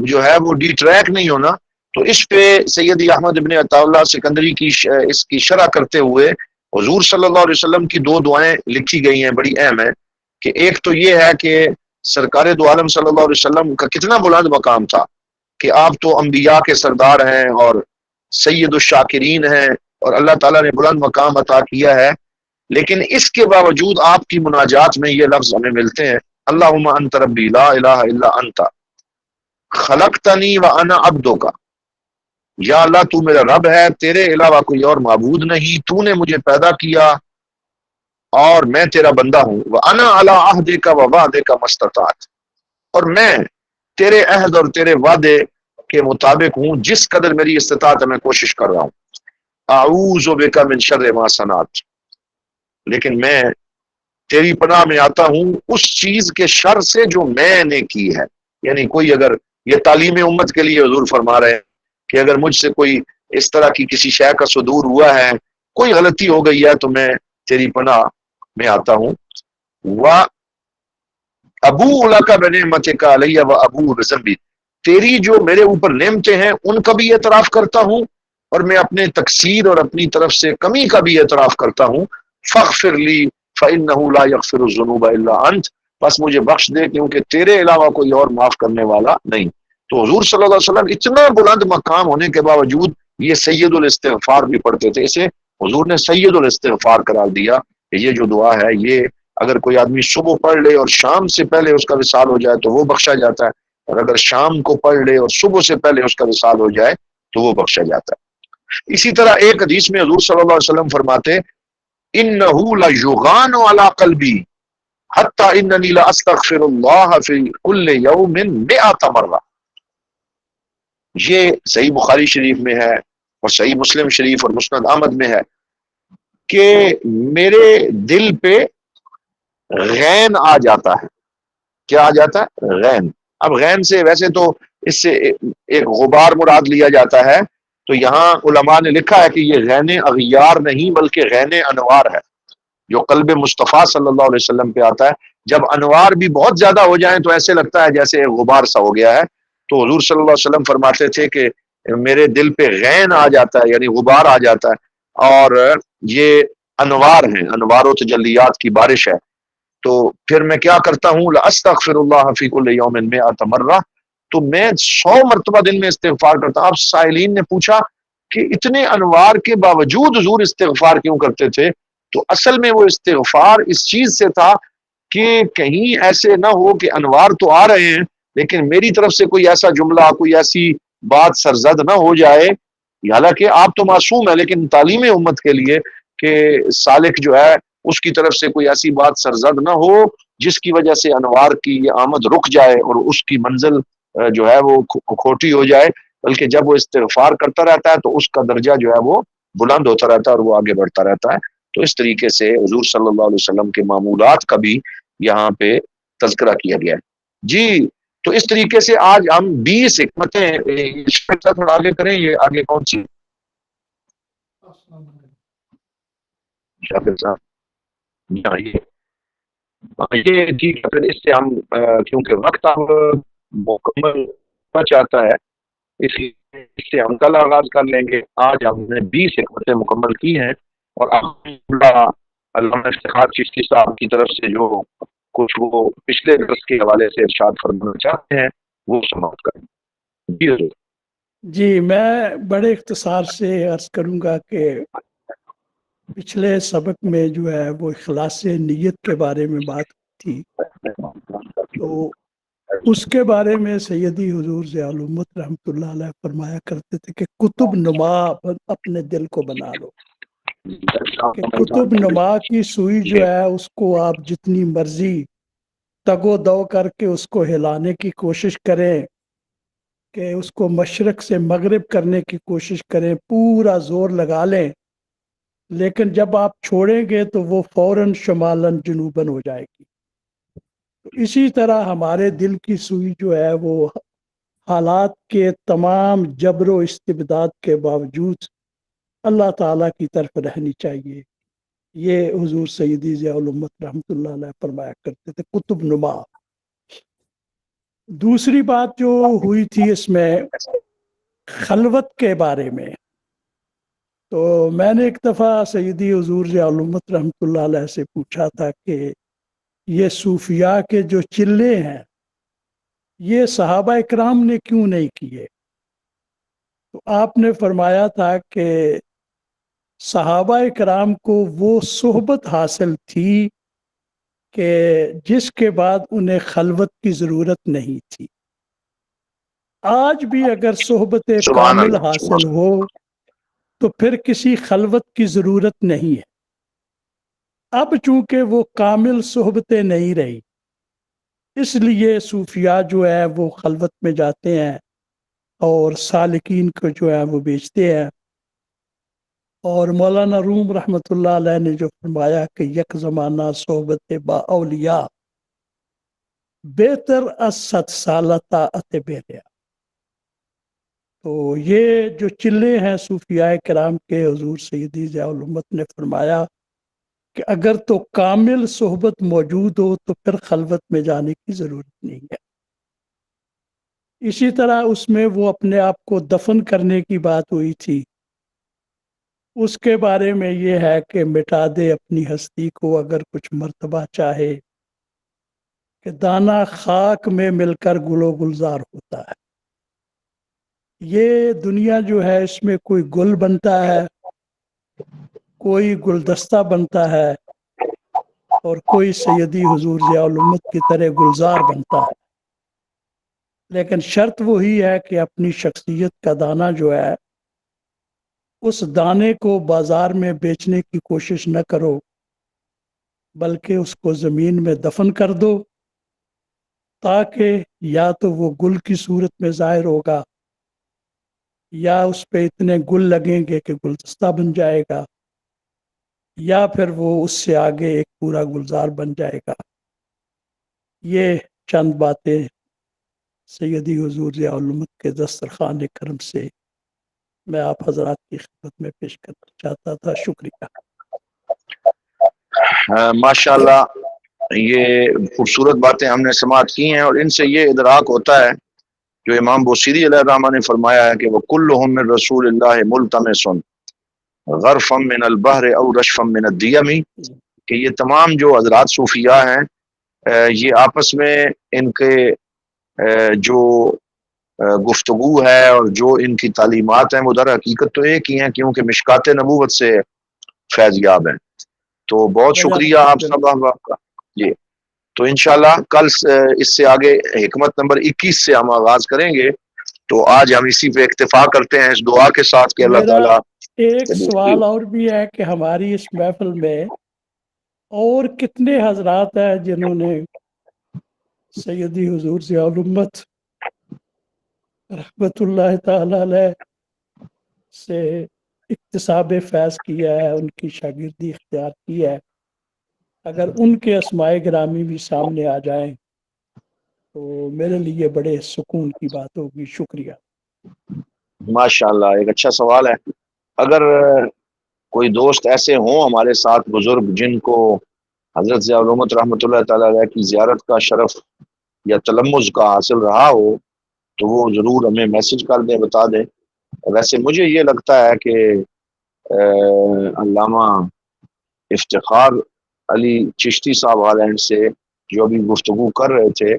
جو ہے وہ ڈی ٹریک نہیں ہونا. تو اس پہ سیدی احمد ابن عطا اللہ سکندری کی اس کی شرح کرتے ہوئے حضور صلی اللہ علیہ وسلم کی دو دعائیں لکھی گئی ہیں، بڑی اہم ہیں. کہ ایک تو یہ ہے کہ سرکار دو عالم صلی اللہ علیہ وسلم کا کتنا بلند مقام تھا کہ آپ تو انبیاء کے سردار ہیں اور سید الشاکرین ہیں، اور اللہ تعالیٰ نے بلند مقام عطا کیا ہے. لیکن اس کے باوجود آپ کی مناجات میں یہ لفظ ہمیں ملتے ہیں، اللہم انت ربی لا الہ الا انت خلقتنی وانا عبدک. یا اللہ تو میرا رب ہے، تیرے علاوہ کوئی اور معبود نہیں، تو نے مجھے پیدا کیا اور میں تیرا بندہ ہوں. وانا علی عہدک و وعدک ما استطعت، اور میں تیرے عہد اور تیرے وعدے کے مطابق ہوں جس قدر میری استطاعت ہے میں کوشش کر رہا ہوں. اعوذ بک من شر ما صنعت، لیکن میں تیری پناہ میں آتا ہوں اس چیز کے شر سے جو میں نے کی ہے. یعنی کوئی اگر یہ تعلیم امت کے لیے حضور فرما رہے ہیں کہ اگر مجھ سے کوئی اس طرح کی کسی شے کا صدور ہوا ہے، کوئی غلطی ہو گئی ہے، تو میں تیری پناہ میں آتا ہوں. ابو لک بنعمتک علی و ابو بذنبی، تیری جو میرے اوپر نعمتیں ہیں ان کا بھی اعتراف کرتا ہوں، اور میں اپنے تقصیر اور اپنی طرف سے کمی کا بھی اعتراف کرتا ہوں. فاغفر لی فانہ لا یغفر الذنوب الا انت، بس مجھے بخش دے کیونکہ تیرے علاوہ کوئی اور معاف کرنے والا نہیں. تو حضور صلی اللہ علیہ وسلم اتنا بلند مقام ہونے کے باوجود یہ سید الاستغفار بھی پڑھتے تھے. اسے حضور نے سید الاستغفار قرار دیا کہ یہ جو دعا ہے یہ اگر کوئی آدمی صبح پڑھ لے اور شام سے پہلے اس کا وصال ہو جائے تو وہ بخشا جاتا ہے، اور اگر شام کو پڑھ لے اور صبح سے پہلے اس کا وصال ہو جائے تو وہ بخشا جاتا ہے. اسی طرح ایک حدیث میں حضور صلی اللہ علیہ وسلم فرماتے انہ لیغان علی قلبی حتی اننی لاستغفر اللہ فی کل یوم 100 مرہ. یہ صحیح بخاری شریف میں ہے اور صحیح مسلم شریف اور مسند احمد میں ہے کہ میرے دل پہ غین آ جاتا ہے. کیا آ جاتا ہے؟ غین. اب غین سے ویسے تو اس سے ایک غبار مراد لیا جاتا ہے، تو یہاں علماء نے لکھا ہے کہ یہ غین اغیار نہیں بلکہ غین انوار ہے جو قلب مصطفیٰ صلی اللہ علیہ وسلم پہ آتا ہے. جب انوار بھی بہت زیادہ ہو جائیں تو ایسے لگتا ہے جیسے غبار سا ہو گیا ہے. تو حضور صلی اللہ علیہ وسلم فرماتے تھے کہ میرے دل پہ غین آ جاتا ہے، یعنی غبار آ جاتا ہے، اور یہ انوار ہیں، انوار و تجلیات کی بارش ہے. تو پھر میں کیا کرتا ہوں، لاستغفر اللہ فی کل یوم 100 مرہ، تو میں 100 مرتبہ دن میں استغفار کرتا ہوں. اب سائلین نے پوچھا کہ اتنے انوار کے باوجود حضور استغفار کیوں کرتے تھے؟ تو اصل میں وہ استغفار اس چیز سے تھا کہ کہیں ایسے نہ ہو کہ انوار تو آ رہے ہیں لیکن میری طرف سے کوئی ایسا جملہ، کوئی ایسی بات سرزد نہ ہو جائے. حالانکہ آپ تو معصوم ہیں، لیکن تعلیم امت کے لیے کہ سالک جو ہے اس کی طرف سے کوئی ایسی بات سرزد نہ ہو جس کی وجہ سے انوار کی یہ آمد رک جائے اور اس کی منزل جو ہے وہ کھوٹی ہو جائے، بلکہ جب وہ استغفار کرتا رہتا ہے تو اس کا درجہ جو ہے وہ بلند ہوتا رہتا ہے اور وہ آگے بڑھتا رہتا ہے۔ تو اس طریقے سے حضور صلی اللہ علیہ وسلم کے معمولات کا بھی یہاں پہ تذکرہ کیا گیا ہے۔ جی، تو اس طریقے سے آج ہم 20 حکمتیں تھوڑا آگے کریں، یہ آگے کون سی شاکر صاحب؟ یہ ٹھیک ہے، پھر اس سے ہم کیونکہ وقت اب مکمل ہونا چاہتا ہے، اس سے ہم کل آغاز کر لیں گے۔ آج ہم نے 20 حکمتیں مکمل کی ہیں، اور علامہ افتخار چشتی صاحب کی طرف سے جو کچھ وہ پچھلے درس کے حوالے سے ارشاد فرمانا چاہتے ہیں وہ سماعت کریں۔ جی حضور۔ جی، میں بڑے اختصار سے عرض کروں گا کہ پچھلے سبق میں جو ہے وہ اخلاص نیت کے بارے میں بات تھی، تو اس کے بارے میں سیدی حضور ضیاء الامت رحمۃ اللہ علیہ فرمایا کرتے تھے کہ کتب نما اپنے دل کو بنا لو، کہ کتب نما کی سوئی جو ہے اس کو آپ جتنی مرضی تگ و دو کر کے اس کو ہلانے کی کوشش کریں، کہ اس کو مشرق سے مغرب کرنے کی کوشش کریں، پورا زور لگا لیں، لیکن جب آپ چھوڑیں گے تو وہ فوراً شمالاً جنوباً ہو جائے گی۔ تو اسی طرح ہمارے دل کی سوئی جو ہے وہ حالات کے تمام جبر و استبداد کے باوجود اللہ تعالیٰ کی طرف رہنی چاہیے۔ یہ حضور سیدی ضیاء الامت رحمۃ اللہ علیہ فرمایا کرتے تھے، کتب نما۔ دوسری بات جو ہوئی تھی اس میں خلوت کے بارے میں، تو میں نے ایک دفعہ سیدی حضور ضیاء الامت رحمۃ اللہ علیہ سے پوچھا تھا کہ یہ صوفیاء کے جو چلے ہیں یہ صحابہ اکرام نے کیوں نہیں کیے؟ تو آپ نے فرمایا تھا کہ صحابہ اکرام کو وہ صحبت حاصل تھی کہ جس کے بعد انہیں خلوت کی ضرورت نہیں تھی۔ آج بھی اگر صحبت سبحان کامل اللہ، حاصل ہو تو پھر کسی خلوت کی ضرورت نہیں ہے۔ اب چونکہ وہ کامل صحبتیں نہیں رہی، اس لیے صوفیاء جو ہے وہ خلوت میں جاتے ہیں اور سالکین کو جو ہے وہ بیچتے ہیں۔ اور مولانا روم رحمۃ اللہ علیہ نے جو فرمایا کہ یک زمانہ صحبت با اولیاء بہتر از 100 سالہ طاعت بیریا۔ تو یہ جو چلے ہیں صوفیاء کرام کے، حضور سیدی ضیاء الامت نے فرمایا کہ اگر تو کامل صحبت موجود ہو تو پھر خلوت میں جانے کی ضرورت نہیں ہے۔ اسی طرح اس میں وہ اپنے آپ کو دفن کرنے کی بات ہوئی تھی، اس کے بارے میں یہ ہے کہ مٹا دے اپنی ہستی کو اگر کچھ مرتبہ چاہے، کہ دانہ خاک میں مل کر گل و گلزار ہوتا ہے۔ یہ دنیا جو ہے اس میں کوئی گل بنتا ہے، کوئی گلدستہ بنتا ہے، اور کوئی سیدی حضور ضیاء الامت کی طرح گلزار بنتا ہے، لیکن شرط وہی ہے کہ اپنی شخصیت کا دانہ جو ہے اس دانے کو بازار میں بیچنے کی کوشش نہ کرو، بلکہ اس کو زمین میں دفن کر دو، تاکہ یا تو وہ گل کی صورت میں ظاہر ہوگا، یا اس پہ اتنے گل لگیں گے کہ گلدستہ بن جائے گا، یا پھر وہ اس سے آگے ایک پورا گلزار بن جائے گا۔ یہ چند باتیں سیدی حضور ضیاء الامت کے دسترخوان کرم سے میں آپ حضرات کی خدمت میں پیش کرنا چاہتا تھا۔ شکریہ۔ ماشاءاللہ، یہ خوبصورت باتیں ہم نے سماعت کی ہیں، اور ان سے یہ ادراک ہوتا ہے جو امام بوصیری علیہ الرحمہ نے فرمایا ہے کہ وَكُلُّهُم مِّن رسول اللہ ملتمس غرفا من البحر او رشفا من الدیم، کہ یہ تمام جو حضرات صوفیاء ہیں یہ آپس میں ان کے جو گفتگو ہے اور جو ان کی تعلیمات ہیں وہ در حقیقت تو ایک ہی ہیں، کیونکہ مشکات نبوت سے فیض یاب ہیں۔ تو بہت شکریہ آپ سب آپ کا۔ جی، تو انشاءاللہ کل اس سے آگے حکمت نمبر 21 سے ہم آغاز کریں گے۔ تو آج ہم اسی پہ اکتفا کرتے ہیں اس دعا کے ساتھ کہ اللہ تعالیٰ۔ ایک سوال اور بھی ہے کہ ہماری اس محفل میں اور کتنے حضرات ہیں جنہوں نے سیدی حضور ضیاء الامت رحمت اللہ تعالی علیہ سے اکتساب فیض کیا ہے، ان کی شاگردی اختیار کی ہے. اگر ان کے اسماء گرامی بھی سامنے آ جائیں تو میرے لیے بڑے سکون کی بات ہوگی. شکریہ. ماشاءاللہ، ایک اچھا سوال ہے. اگر کوئی دوست ایسے ہوں ہمارے ساتھ بزرگ جن کو حضرت ضیاء الامت رحمۃ اللہ تعالی علیہ کی زیارت کا شرف یا تلمذ کا حاصل رہا ہو تو وہ ضرور ہمیں میسج کر دیں، بتا دیں. ویسے مجھے یہ لگتا ہے کہ علامہ افتخار علی چشتی صاحب ہالینڈ سے جو ابھی گفتگو کر رہے تھے،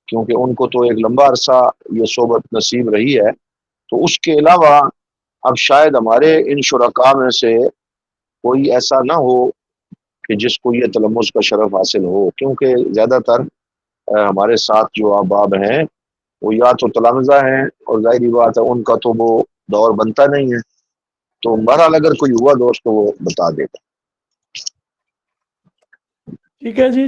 کیونکہ ان کو تو ایک لمبا عرصہ یہ صحبت نصیب رہی ہے، تو اس کے علاوہ اب شاید ہمارے ان شرکاء میں سے کوئی ایسا نہ ہو کہ جس کو یہ تلمذ کا شرف حاصل ہو، کیونکہ زیادہ تر ہمارے ساتھ جو احباب ہیں وہ یا تو تلامذہ ہیں، اور ظاہری بات ہے ان کا تو وہ دور بنتا نہیں ہے. تو بہرحال اگر کوئی ہوا دوست تو وہ بتا دے گا. ٹھیک ہے جی.